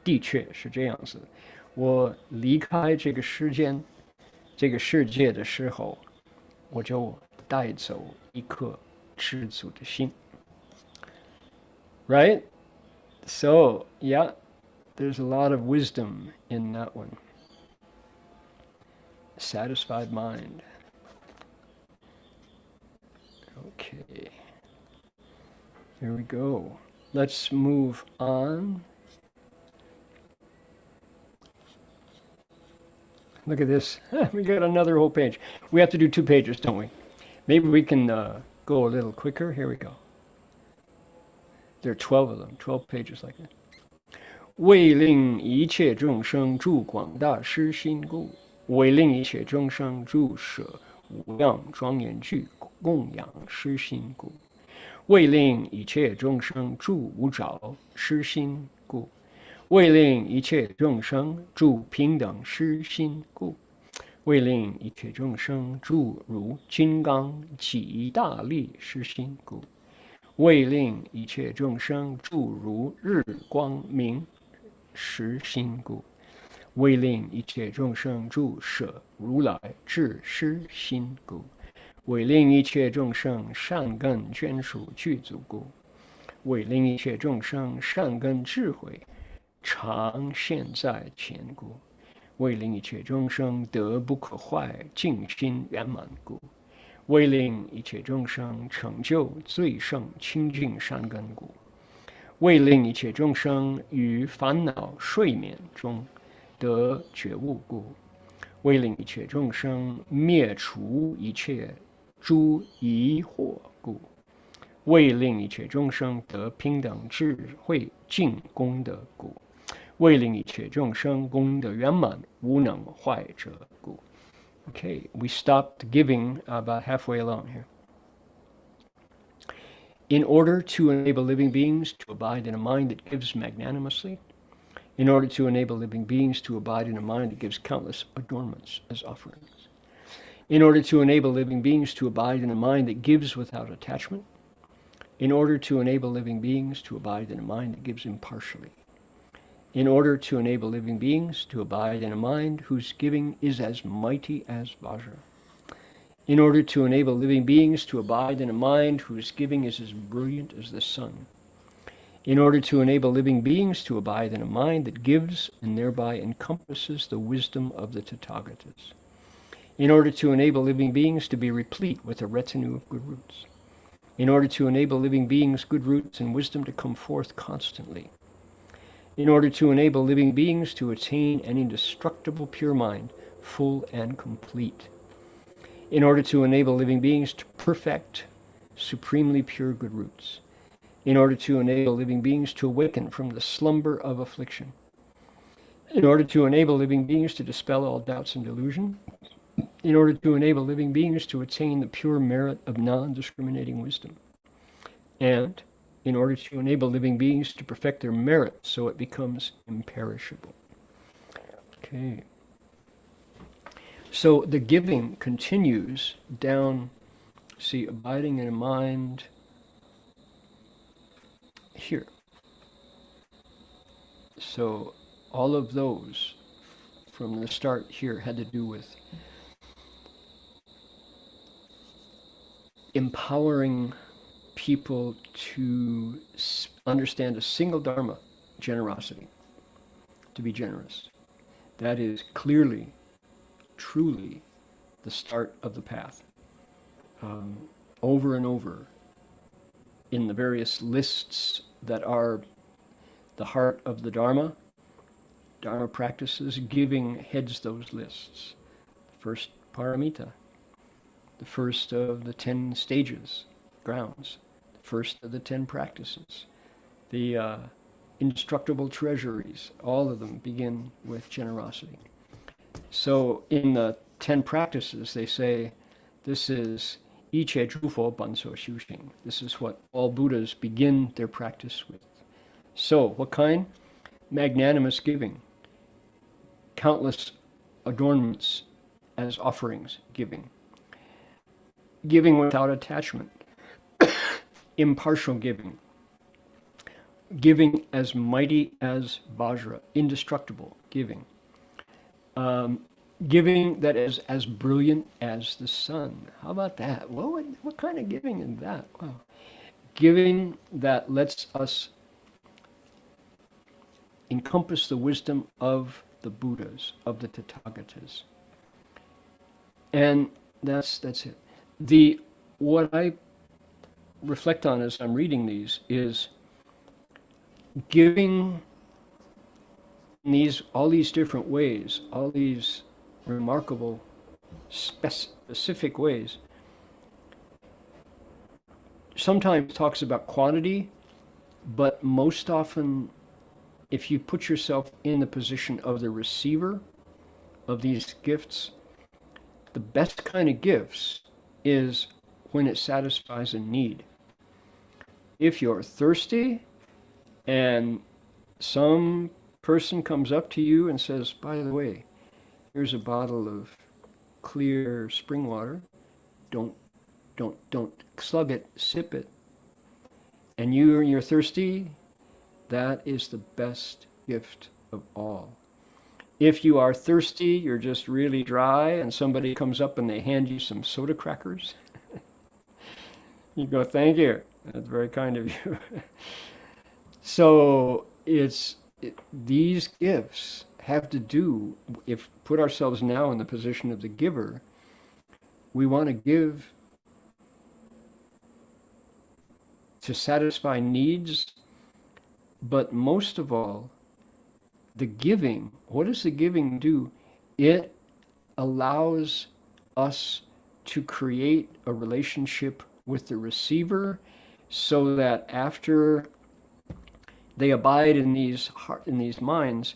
的确是这样子，我离开这个世界的时候，我就带走一颗知足的心。Right? So, yeah, there's a lot of wisdom in that one. Satisfied mind. Okay. Here we go. Let's move on. Look at this. We got another whole page. We have to do 2 pages, don't we? Maybe we can go a little quicker. Here we go. There are 12 of them, 12 pages like that. 为令一切众生住广大施心故，为令一切众生住舍无量庄严具供养施心故，为令一切众生住无着施心故，为令一切众生住平等施心故，为令一切众生住如金刚极大力施心故，为令一切众生住如日光明实心故，为令一切众生住舍如来智施心故，为令一切众生善根眷属具足故，为令一切众生善根智慧常现在前故，为令一切众生得不可坏净心圆满故，为令一切众生成就最胜清净善根故，为令一切众生于烦恼睡眠中得觉悟故，为令一切众生灭除一切诸疑惑故，为令一切众生得平等智慧净功德故，为令一切众生功德圆满，无能坏者故。Okay, we stopped giving about halfway along here. In order to enable living beings to abide in a mind that gives magnanimously, in order to enable living beings to abide in a mind that gives countless adornments as offerings, in order to enable living beings to abide in a mind that gives without attachment, in order to enable living beings to abide in a mind that gives impartially, in order to enable living beings to abide in a mind whose giving is as mighty as Vajra, in order to enable living beings to abide in a mind whose giving is as brilliant as the sun, in order to enable living beings to abide in a mind that gives and thereby encompasses the wisdom of the Tathagatas, in order to enable living beings to be replete with a retinue of good roots, in order to enable living beings good roots and wisdom to come forth constantly, in order to enable living beings to attain an indestructible pure mind, full and complete, in order to enable living beings to perfect supremely pure good roots, in order to enable living beings to awaken from the slumber of affliction, in order to enable living beings to dispel all doubts and delusion, in order to enable living beings to attain the pure merit of non-discriminating wisdom, and in order to enable living beings to perfect their merit so it becomes imperishable. Okay. So the giving continues down, see, abiding in a mind here. So all of those from the start here had to do with empowering people to understand a single dharma, generosity, to be generous. That is clearly, truly the start of the path. Over and over in the various lists that are the heart of the Dharma, Dharma practices, giving heads those lists. First paramita, the first of the 10 stages, grounds, the first of the 10 practices, the indestructible treasuries, all of them begin with generosity. So in the 10 practices, they say this is Iche Zhufo Banso Xuxing. This is what all Buddhas begin their practice with. So what kind? Magnanimous giving, countless adornments as offerings giving, giving without attachment, impartial giving, giving as mighty as Vajra, indestructible giving, giving that is as brilliant as the sun. How about that? What kind of giving is that? Wow. Giving that lets us encompass the wisdom of the Buddhas, of the Tathagatas. And that's it. What I reflect on as I'm reading these is giving all these different ways, all these remarkable specific ways, sometimes talks about quantity, but most often, if you put yourself in the position of the receiver of these gifts, the best kind of gifts is when it satisfies a need. If you're thirsty and some person comes up to you and says, by the way, here's a bottle of clear spring water, don't slug it, sip it, and you're thirsty, that is the best gift of all. If you are thirsty, you're just really dry, and somebody comes up and they hand you some soda crackers, you go, thank you, that's very kind of you. So these gifts have to do, if put ourselves now in the position of the giver, we want to give to satisfy needs, but most of all, the giving, what does the giving do? It allows us to create a relationship with the receiver so that after they abide in these minds,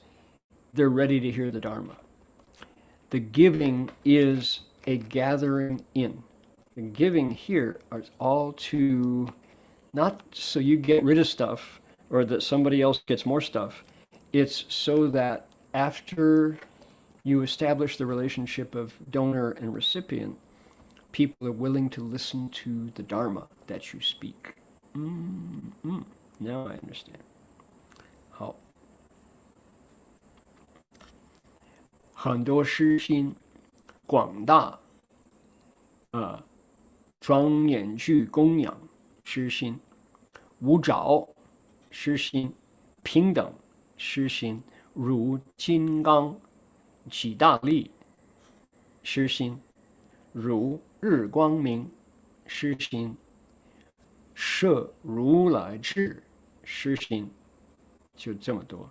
they're ready to hear the Dharma. The giving is a gathering in. The giving here is all to, not so you get rid of stuff or that somebody else gets more stuff. It's so that after you establish the relationship of donor and recipient, people are willing to listen to the Dharma that you speak. Now I understand. 好，很多施心广大，庄严具供养施心，无着施心，平等施心，如金刚起大力施心，如日光明施心，摄如来智施心，就这么多。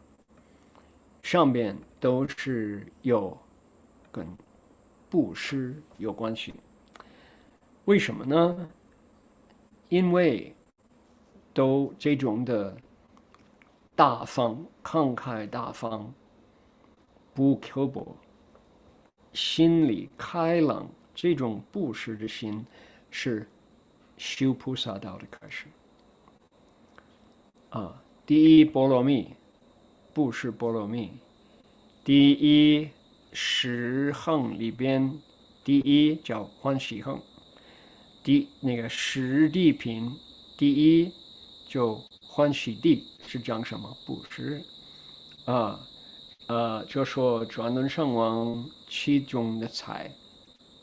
上边都是有跟布施有关系。为什么呢？因为都这种的大方、慷慨大方、不刻薄、心里开朗，这种布施的心是修菩萨道的开始。第一波罗蜜，布施波罗蜜，第一十行里边，第一叫欢喜行，那个十地品，第一就欢喜地是讲什么？布施就说转轮圣王其中的财，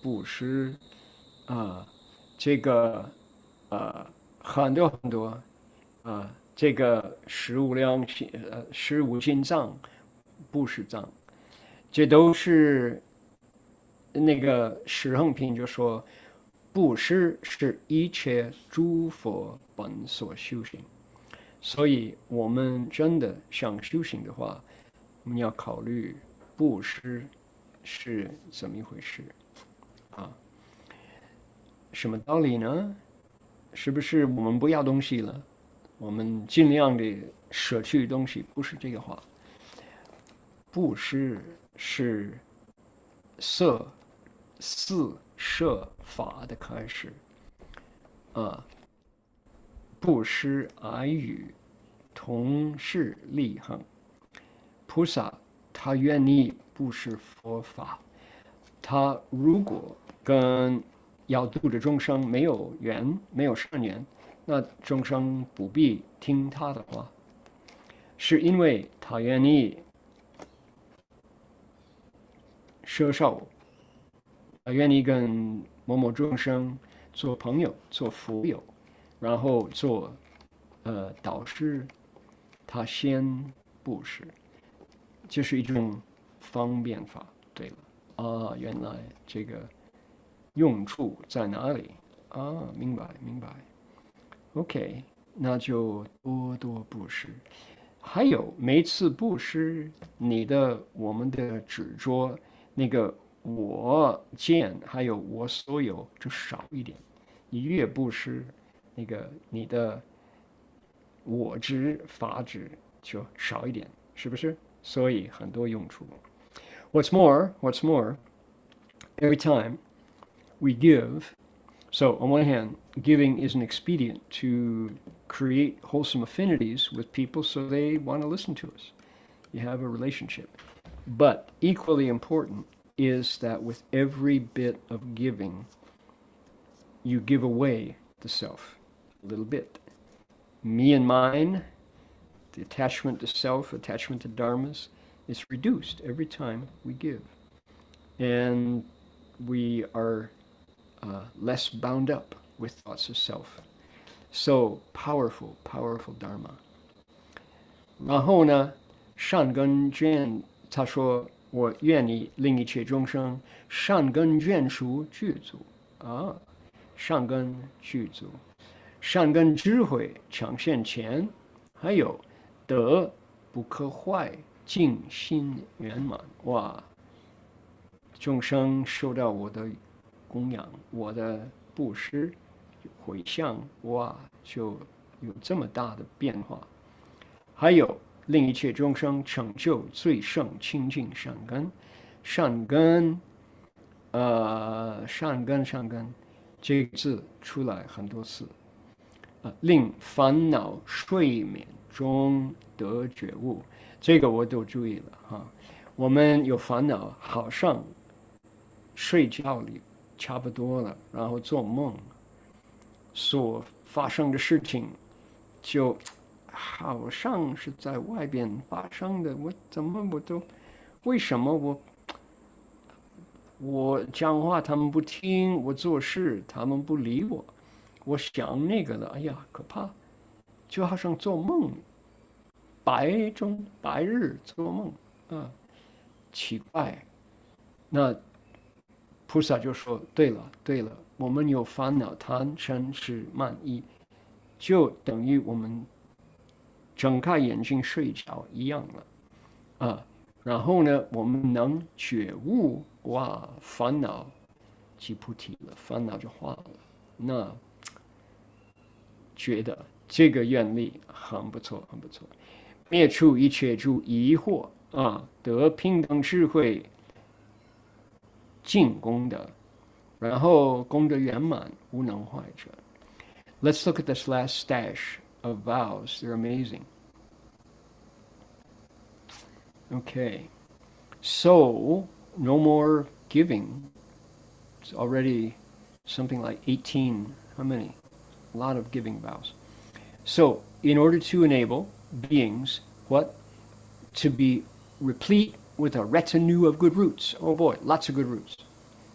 布施这个很多很多这个15金藏、布施藏，这都是那个十行品就说，布施是一切诸佛本所修行。所以我们真的想修行的话，我们要考虑布施是怎么一回事什么道理呢？是不是我们不要东西了？我们尽量的舍去东西，不是这个话。布施是四摄法的开始布施爱语同是利行。菩萨他愿意布施佛法，他如果跟要度的众生没有缘，没有善缘，那众生不必听他的话，是因为他愿意摄受，他愿意跟某某众生做朋友、做福友，然后做导师，他先布施，这是一种方便法。对了原来这个用处在哪里明白。OK， 那就多多布施。还有每次布施，我们的执着，那个我见还有我所有就少一点。你越布施，那个你的我执法执就少一点，是不是？所以很多用处。What's more, every time we give, so on one hand, giving is an expedient to create wholesome affinities with people so they want to listen to us. You have a relationship. But equally important is that with every bit of giving, you give away the self a little bit. Me and mine, the attachment to self, attachment to dharmas, is reduced every time we give. And we are less bound up with thoughts of self. So powerful dharma. 然后呢，善根眷，他说我愿意令一切众生善根眷属具足善根具足，善根智慧常现前，还有德不可坏，净心圆满。哇！众生受到我的供养，我的布施回向，哇，就有这么大的变化。还有令一切众生成就最胜清净善根。善根，善根，这个字出来很多次。令烦恼睡眠中得觉悟，这个我都注意了哈。我们有烦恼，好像睡觉里差不多了，然后做梦所发生的事情，就好像是在外边发生的。为什么我讲话他们不听，我做事他们不理我？我想那个了，哎呀，可怕，就好像做梦，白日做梦啊，奇怪。那菩萨就说：对了，我们有烦恼、贪嗔痴慢疑，就等于我们睁开眼睛睡觉一样了啊。然后呢，我们能觉悟，哇，烦恼即菩提了，烦恼就化了。那觉得这个愿力很不错，很不错，灭除一切诸疑惑啊，得平等智慧，尽功德，然后功德圆满，无能坏者。Let's look at this last stash of vows. They're amazing. Okay, so no more giving. It's already something like 18. How many? A lot of giving vows. So, in order to enable beings, what? To be replete with a retinue of good roots. Oh boy, lots of good roots.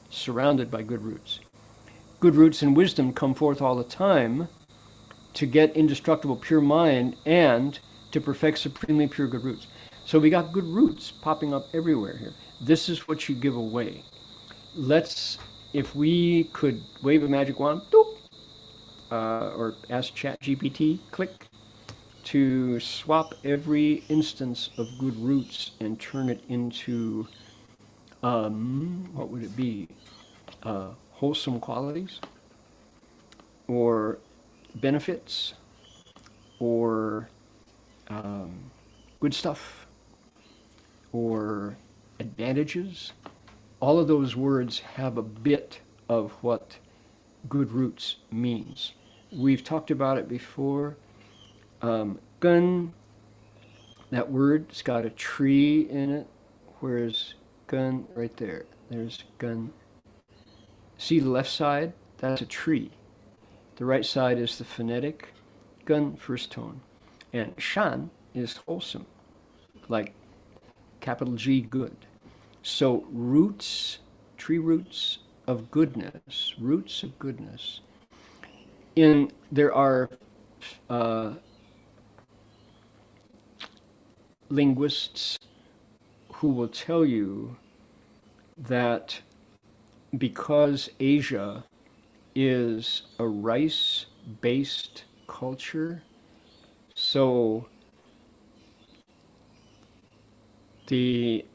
Surrounded by good roots. Good roots and wisdom come forth all the time to get indestructible pure mind and to perfect supremely pure good roots. So we got good roots popping up everywhere here. This is what you give away. If we could wave a magic wand, doop, or ask ChatGPT, click, to swap every instance of good roots and turn it into, what would it be? Wholesome qualities, or benefits, or good stuff, or advantages. All of those words have a bit of what good roots means. We've talked about it before. Gun, that word's got a tree in it. Where's gun? Right there. There's gun. See the left side? That's a tree. The right side is the phonetic. Gun, first tone. And shan is wholesome, like capital G, good. So roots, tree roots of goodness, roots of goodness. There are linguists who will tell you that because Asia is a rice-based culture, so the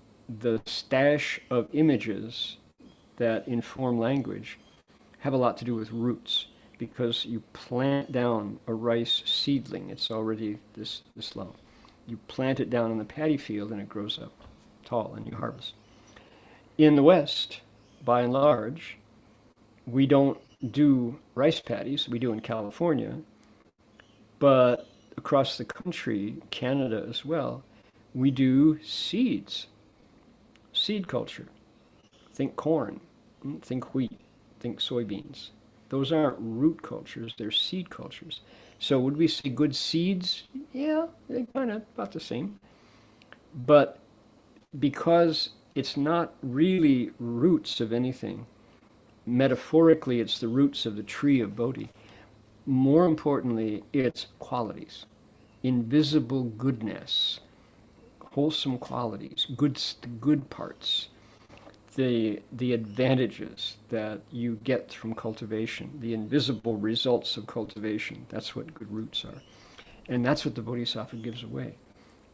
stash of images that inform language have a lot to do with roots, because you plant down a rice seedling, it's already this long. You plant it down in the paddy field and it grows up tall and you harvest. In the West, by and large, we don't do rice paddies. We do in California, but across the country, Canada as well, we do seeds, seed culture. Think corn, think wheat, think soybeans. Those aren't root cultures, they're seed cultures. So would we say good seeds? Yeah, they're kind of about the same. But because it's not really roots of anything, metaphorically it's the roots of the tree of Bodhi. More importantly, it's qualities, invisible goodness, wholesome qualities, good parts, the advantages that you get from cultivation, the invisible results of cultivation. That's what good roots are. And that's what the Bodhisattva gives away.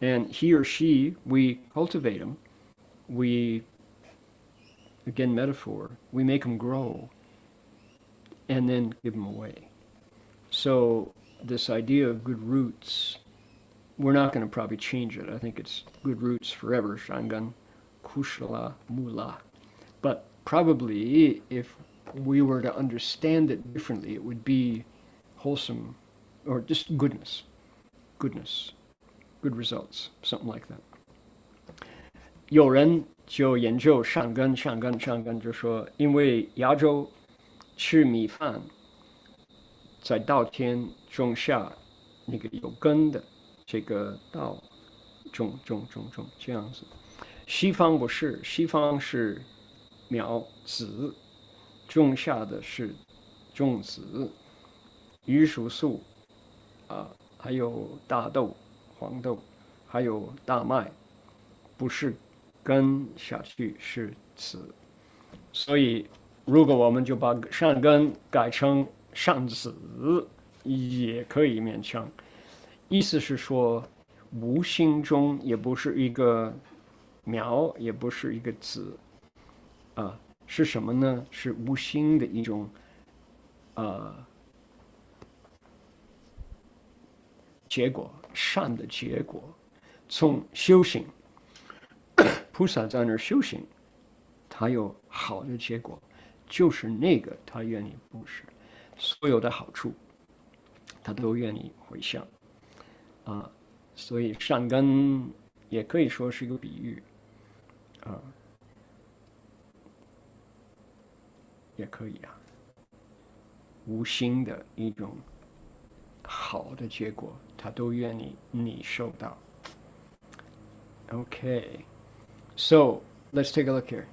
And he or she, we cultivate them, we, again metaphor, we make them grow and then give them away. So this idea of good roots we're not going to probably change it. I think it's good roots forever, Shangan, Kushala, Mula. But probably if we were to understand it differently, it would be wholesome, or just goodness, good results, something like that. 有人就研究善根，就说，因为亚洲吃米饭，在稻田种下那个有根的这个稻，种这样子。西方不是，西方是苗子，种下的是种子，榆树素还有大豆、黄豆，还有大麦，不是根下去是籽。所以，如果我们就把善根改成善籽，也可以勉强。意思是说，无形中也不是一个苗，也不是一个籽，是什么呢？是无形的一种结果，善的结果。从修行，菩萨在那儿修行，他有好的结果，就是那个他愿意布施，所有的好处，他都愿意回向。所以善根也可以说是一个比喻，也可以无形的一种好的结果，他都愿意你受到。Okay, so let's take a look here.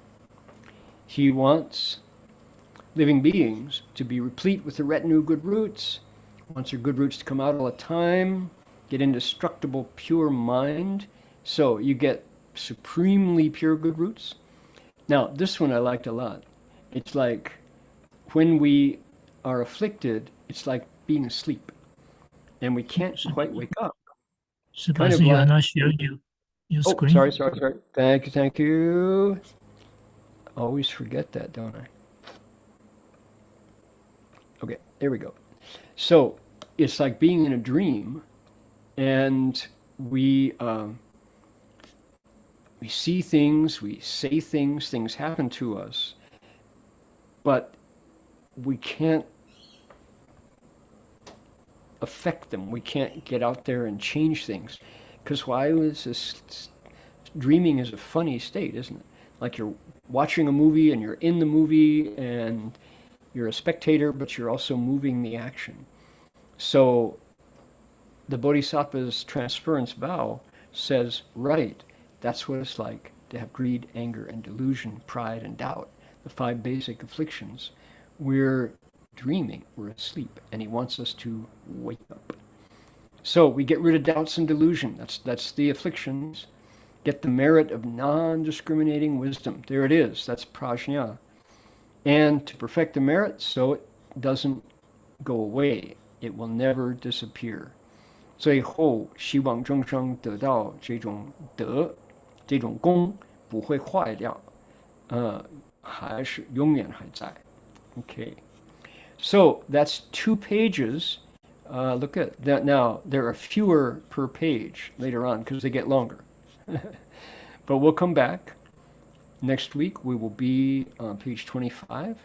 He wants living beings to be replete with the retinue of good roots, wants their good roots to come out all the time, get indestructible pure mind. So you get supremely pure good roots. Now, this one I liked a lot. It's like when we are afflicted, it's like being asleep, and we can't quite wake up. Kind of like, not sharing your screen. Sorry. Thank you. Always forget that, don't I? Okay, there we go. So it's like being in a dream, and we see things, we say things, things happen to us, but we can't affect them. We can't get out there and change things. Because dreaming is a funny state, isn't it? Like you're watching a movie and you're in the movie and you're a spectator, but you're also moving the action. So the Bodhisattva's transference vow says, right, that's what it's like to have greed, anger, and delusion, pride, and doubt, the 5 basic afflictions. We're dreaming, we're asleep, and he wants us to wake up. So we get rid of doubts and delusion. That's the afflictions. Get the merit of non-discriminating wisdom. There it is. That's prajna. And to perfect the merit so it doesn't go away. It will never disappear. 最后希望众生得到这种德，这种功不会坏掉，还是永远还在。Okay. So that's 2 pages. Look at that. Now there are fewer per page later on because they get longer. But we'll come back next week. We will be on page 25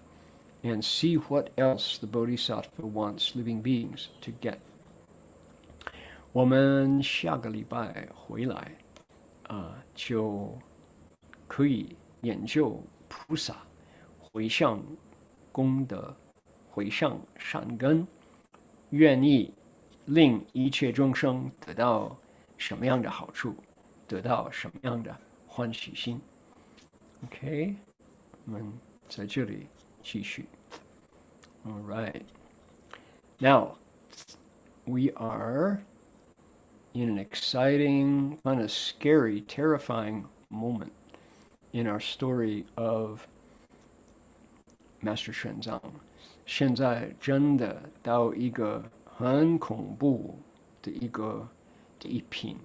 and see what else the Bodhisattva wants living beings to get. 我们下个礼拜回来就可以研究菩萨回向功德，回向善根，愿意令一切众生得到什么样的好处，得到什么样的欢喜心。OK， 我们在这里继续。All right. Now, we are in an exciting, kind of scary, terrifying moment in our story of Master Xuanzang. 现在真的到一个很恐怖的一品。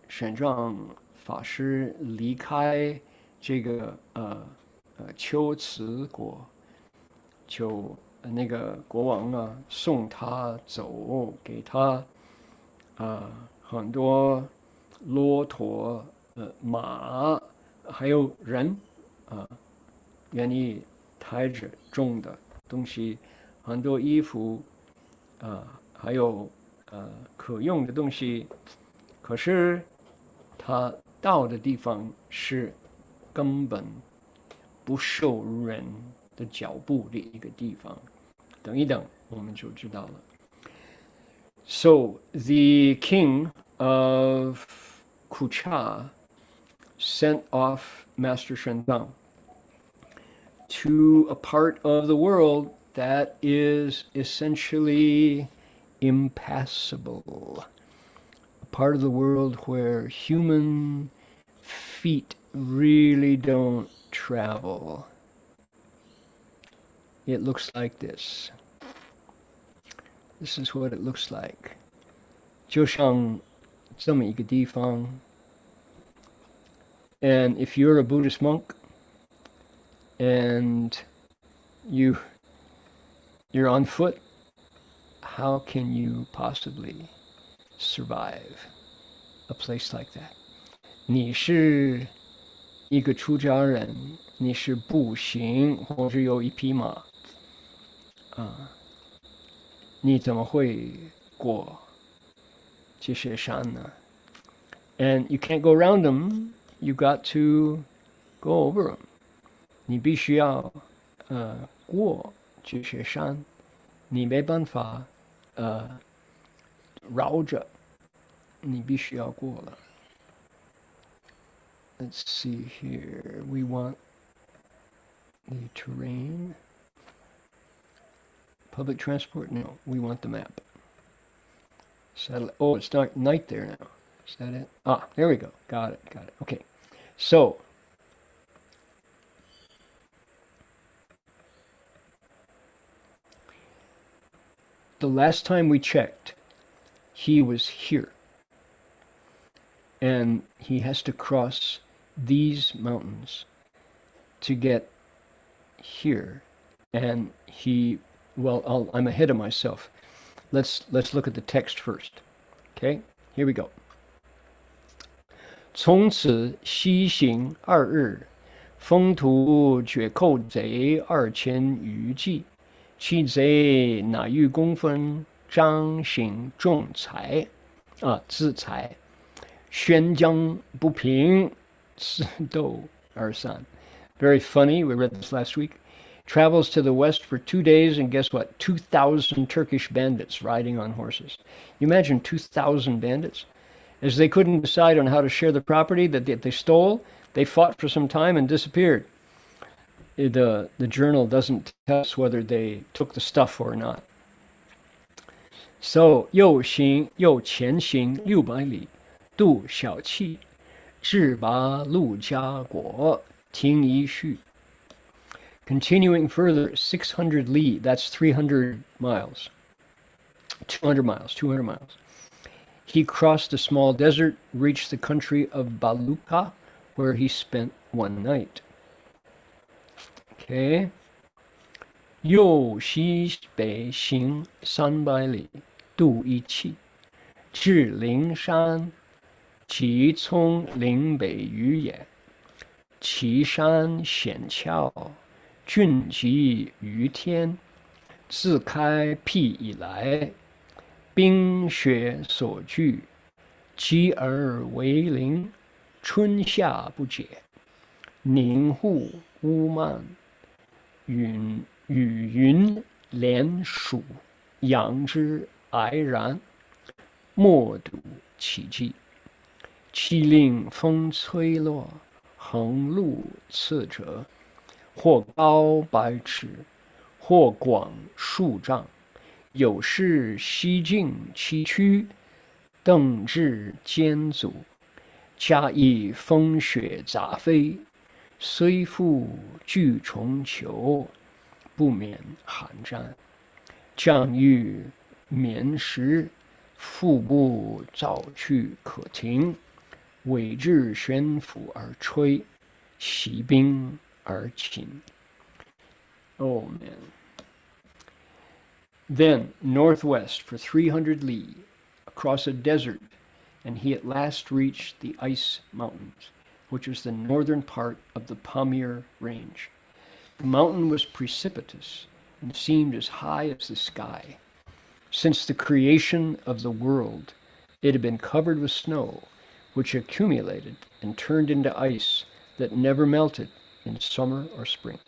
玄奘法师离开这个龟兹国，就那个国王啊送他走，给他很多骆驼、马，还有人愿意抬着重的东西，很多衣服还有可用的东西。可是他到的地方是根本不受人的脚步的一个地方。等一等，我们就知道了。So the king of Kucha sent off Master Shenzang to a part of the world that is essentially impassable, a part of the world where human feet really don't travel. It looks like this. This is what it looks like. 就像这么一个地方。And if you're a Buddhist monk and you're on foot, how can you possibly survive a place like that? 你是一个出家人，你是步行或者有一匹马你怎么会过这些山呢？ And you can't go around them. You got to go over them. 你必须要过这些山，你没办法绕着，你必须要过了。Let's see here. We want the terrain. Public transport? No, we want the map. Satellite. Oh, it's dark night there now. Is that it? Ah, there we go. Got it. Okay. So, the last time we checked, he was here. And he has to cross these mountains to get here. And I'm ahead of myself. Let's look at the text first. Okay, here we go. 从此西行2日，风土绝寇贼2000余骑，其贼乃欲公分，张行仲裁自裁，宣将不平，自斗而散。Very funny. We read this last week. Travels to the west for 2 days, and guess what? 2,000 Turkish bandits riding on horses. You imagine 2,000 bandits? As they couldn't decide on how to share the property that they stole, they fought for some time and disappeared. The journal doesn't tell us whether they took the stuff or not. So, 又前行600里，渡小憩，至拔陆家国，听一序。Continuing further, 600 li, that's 300 miles. 200 miles. He crossed a small desert, reached the country of Baluka, where he spent 1 night. Okay. 右西北行300里，渡一气，至灵山，即从岭北隅也。其山险峭，峻极于天，自开辟以来，冰雪所聚，积而为陵，春夏不解，凝雾乌漫，雨云连属，仰之哀然，莫睹其迹。其令风吹落，横路刺折，或高100尺，或广数丈，有时西径崎岖，登至艰阻，加以风雪杂飞，虽复巨重裘，不免寒战。将欲眠时，腹部早去可停，尾至悬浮而吹，袭兵而擒。Oh man. Then northwest for 300 li, across a desert, and he at last reached the Ice Mountains, which was the northern part of the Pamir Range. The mountain was precipitous and seemed as high as the sky. Since the creation of the world, it had been covered with snow, which accumulated and turned into ice that never melted in summer or spring.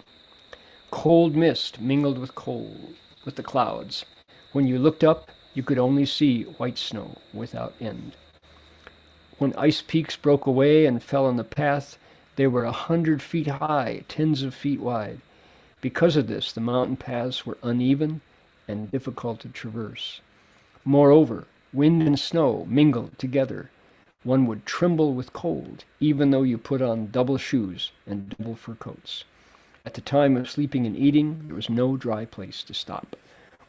Cold mist mingled with the clouds. When you looked up, you could only see white snow without end. When ice peaks broke away and fell on the path, they were 100 feet high, tens of feet wide. Because of this, the mountain paths were uneven and difficult to traverse. Moreover, wind and snow mingled together. One would tremble with cold, even though you put on double shoes and double fur coats. At the time of sleeping and eating, there was no dry place to stop.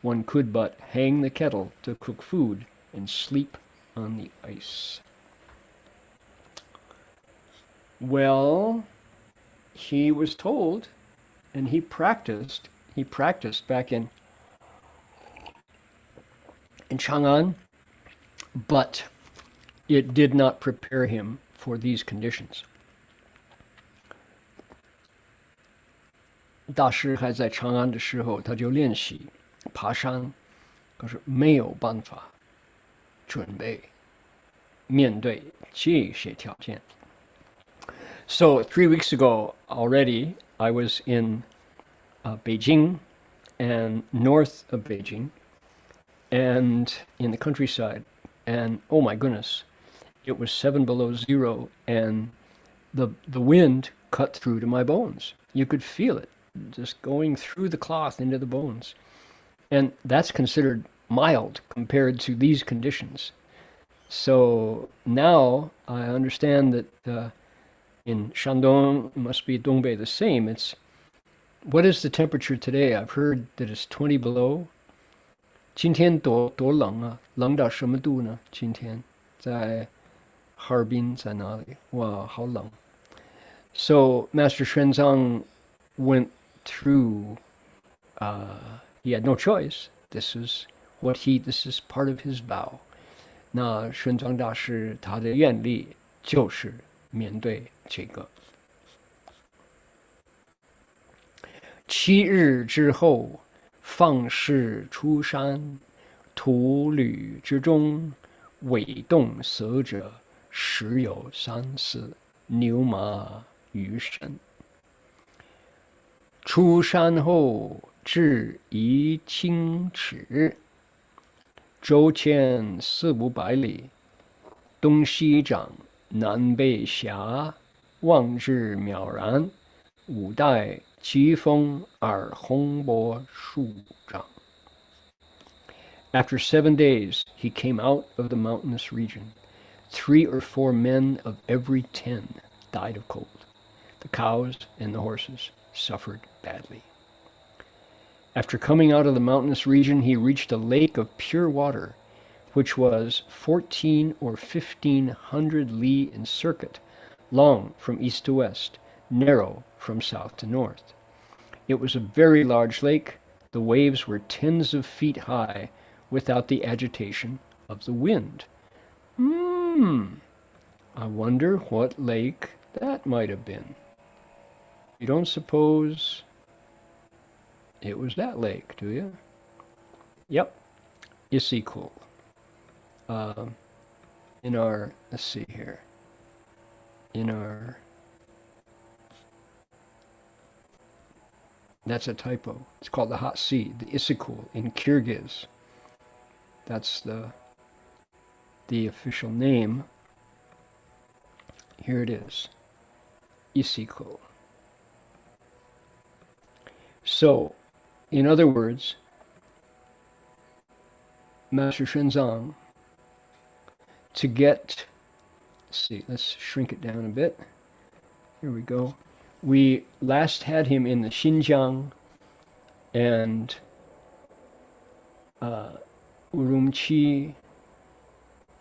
One could but hang the kettle to cook food and sleep on the ice. Well, he was told, and he practiced back in Chang'an, but it did not prepare him for these conditions. 大师还在长安的时候，他就练习爬山，可是没有办法准备面对这些条件。So 3 weeks ago already, I was in Beijing and north of Beijing and in the countryside, and oh my goodness, it was 7 below zero, and the wind cut through to my bones. You could feel it just going through the cloth into the bones. And that's considered mild compared to these conditions. So now I understand that in Shandong, it must be Dongbei the same. What is the temperature today? I've heard that it's 20 below. 今天多冷啊，冷到什么度呢？今天在哈尔滨在哪里？哇，好冷。So Master Xuanzang went through, he had no choice. This is part of his vow. 那玄奘大师他的愿力就是面对这个。7日之后，放矢出山，途旅之中，尾动色者，时有3、4牛马余身。出山后至宜清池，周迁400-500里，东西长，南北狭，望至渺然，五代奇峰而洪波数丈。After 7 days, he came out of the mountainous region. 3 or 4 men of every 10 died of cold. The cows and the horses suffered badly. After coming out of the mountainous region, he reached a lake of pure water, which was 14 or 1500 li in circuit, long from east to west, narrow from south to north. It was a very large lake. The waves were tens of feet high without the agitation of the wind. I wonder what lake that might have been. You don't suppose it was that lake, do you? Yep, Isikul. Let's see here. That's a typo. It's called the Hot Sea, the Isikul in Kyrgyz. That's the official name. Here it is, Isikul. So, in other words, Master Xuanzang, to get, let's shrink it down a bit. Here we go. We last had him in the Xinjiang and Urumqi,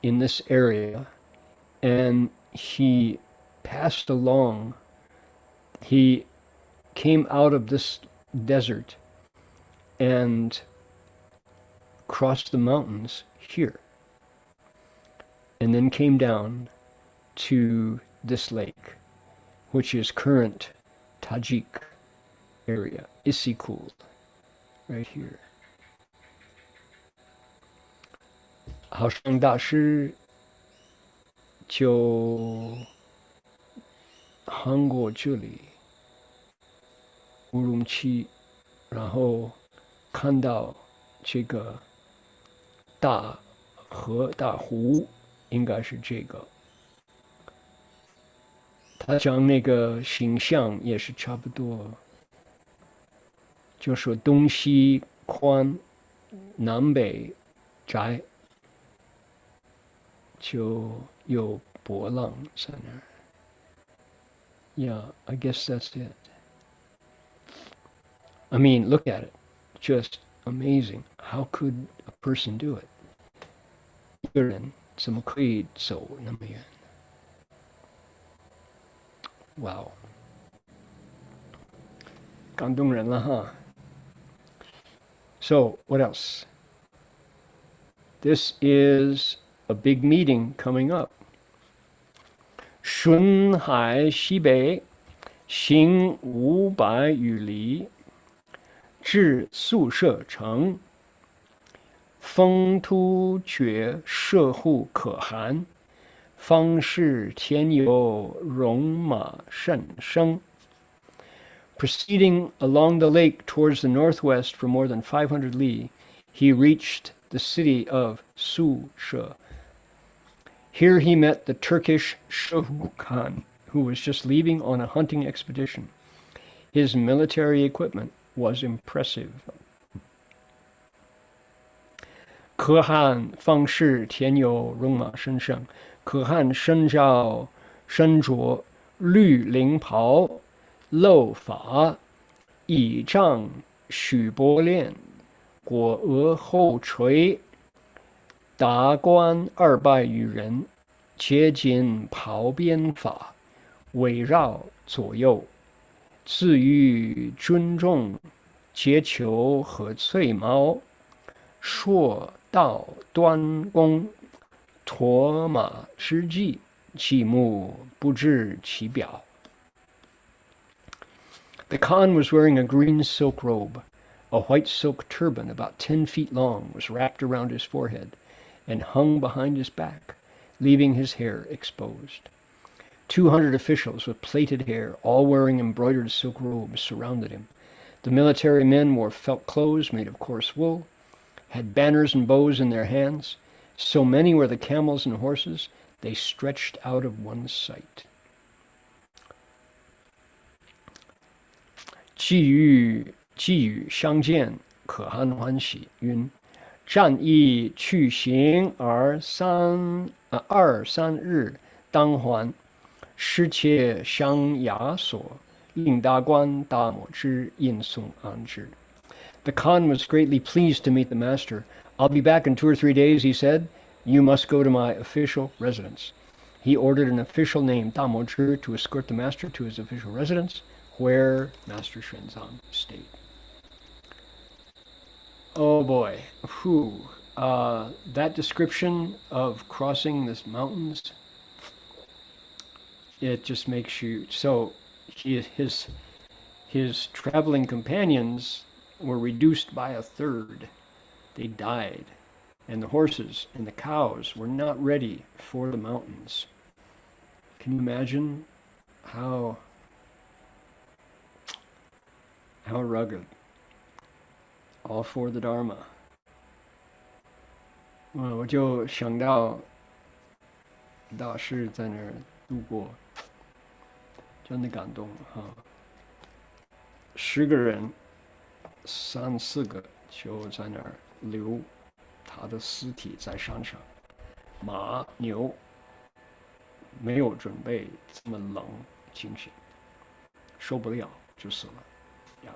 in this area, and he passed along. He came out of this desert, and crossed the mountains here, and then came down to this lake, which is current Tajik area, Isikul, right here. 好像大师就航过这里乌鲁木齐，然后看到这个大河大湖，应该是这个。他讲那个形象也是差不多，就说东西宽，南北窄，就有波浪在那儿。Yeah, I guess that's it. I mean, look at it. Just amazing. How could a person do it? 一个人怎么可以走那么远？ Wow. 感动人了哈。So, what else? This is a big meeting coming up. 顺海西北行500余里，至宿舍城，风土觉舍护可汗，方士天有戎马甚生。Proceeding along the lake towards the northwest for more than 500 li, he reached the city of Su-she. Here he met the Turkish Shehu Khan, who was just leaving on a hunting expedition. His military equipment was impressive. 可汗方士天有戎马甚生，可汗身着绿绫袍，镂发，倚仗许伯链，裹额后垂，达官200余人，皆襟袍编发，围绕左右，自于尊重，结裘和翠毛，硕道端弓，驮马之际，其目不知其表。The Khan was wearing a green silk robe. A white silk turban about 10 feet long was wrapped around his forehead and hung behind his back, leaving his hair exposed. 200 officials with plaited hair, all wearing embroidered silk robes, surrounded him. The military men wore felt clothes made of coarse wool, had banners and bows in their hands. So many were the camels and horses, they stretched out of one's sight. 既与相见，可汗欢喜，云：战役去行而2、3日，当还。失窃相押所，令大官大摩之引送安置。The Khan was greatly pleased to meet the master. I'll be back in 2 or 3 days, he said. You must go to my official residence. He ordered an official named Damo Zhi to escort the master to his official residence, where Master Xuanzang stayed. Oh boy, that description of crossing the mountains, it just makes you, so his traveling companions were reduced by 1/3. They died, and the horses and the cows were not ready for the mountains. Can you imagine how rugged? All for the Dharma. 我就想到大师在那儿度过，真的感动哈。10个人，3、4个就在那儿留他的尸体在山上，马牛没有准备这么冷情形，受不了就死了呀。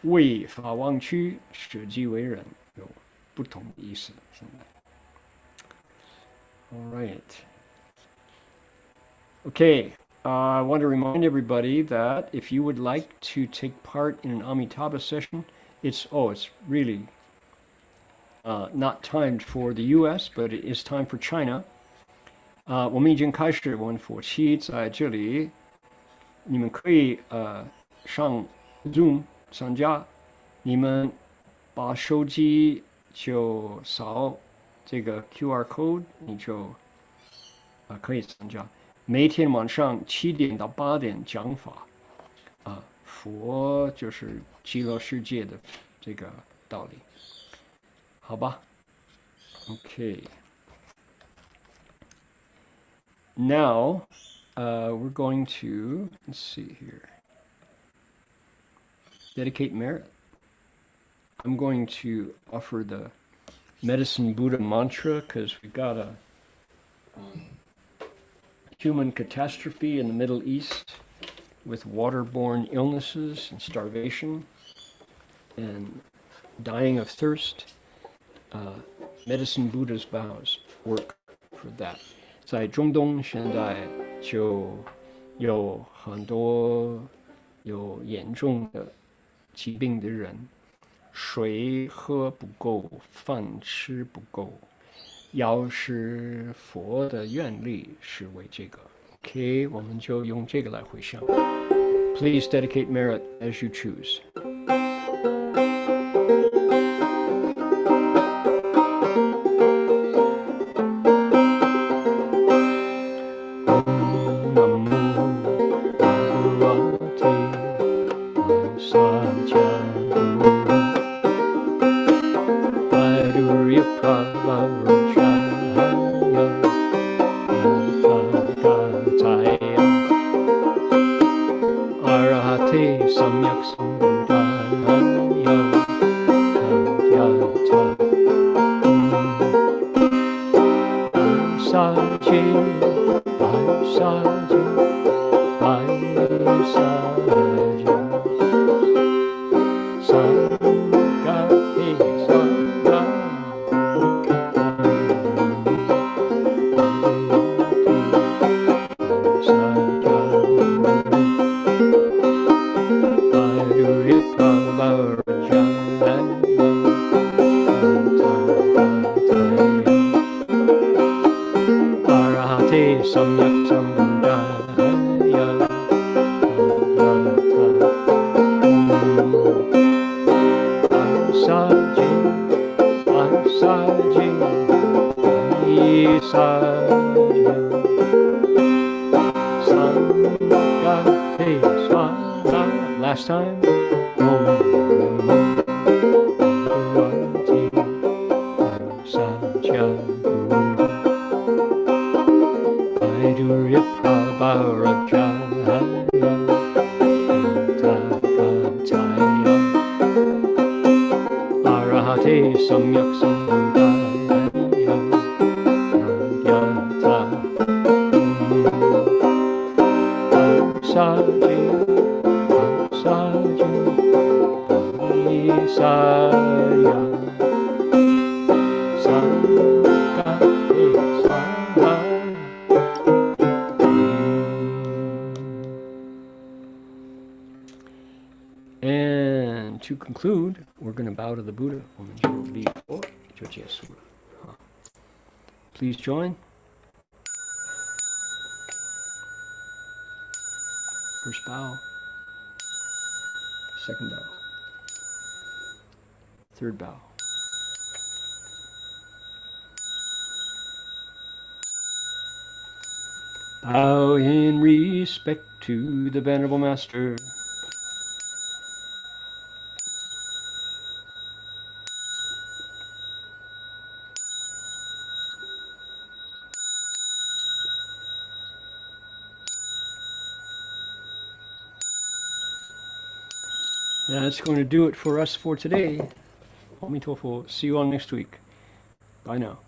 为法忘躯，舍己为人，有不同的意思。现在 ，All right. Okay, I want to remind everybody that if you would like to take part in an Amitabha session, it's really not timed for the U.S., but it is time for China. 我们已经开始玩佛七在这里，你们可以上 Zoom 参加，你们把手机就扫这个 QR code，你就可以参加。每天晚上7点到8点讲法，佛就是极乐世界的这个道理，好吧 ？OK。Now, we're going to, let's see here, dedicate merit. I'm going to offer the Medicine Buddha mantra because we got a human catastrophe in the Middle East with waterborne illnesses and starvation and dying of thirst. Medicine Buddha's vows work for that. 在中东现在就有很多有严重的疾病的人，水喝不够，饭吃不够，药是佛的愿力是为这个。OK， 我们就用这个来回向。Please dedicate merit as you choose. Last time. And to conclude, we're going to bow to the Buddha. Please join. First bow. Second bow. Third bow. Bow in respect to the Venerable Master. That's going to do it for us for today. Amitofo. See you all next week. Bye now.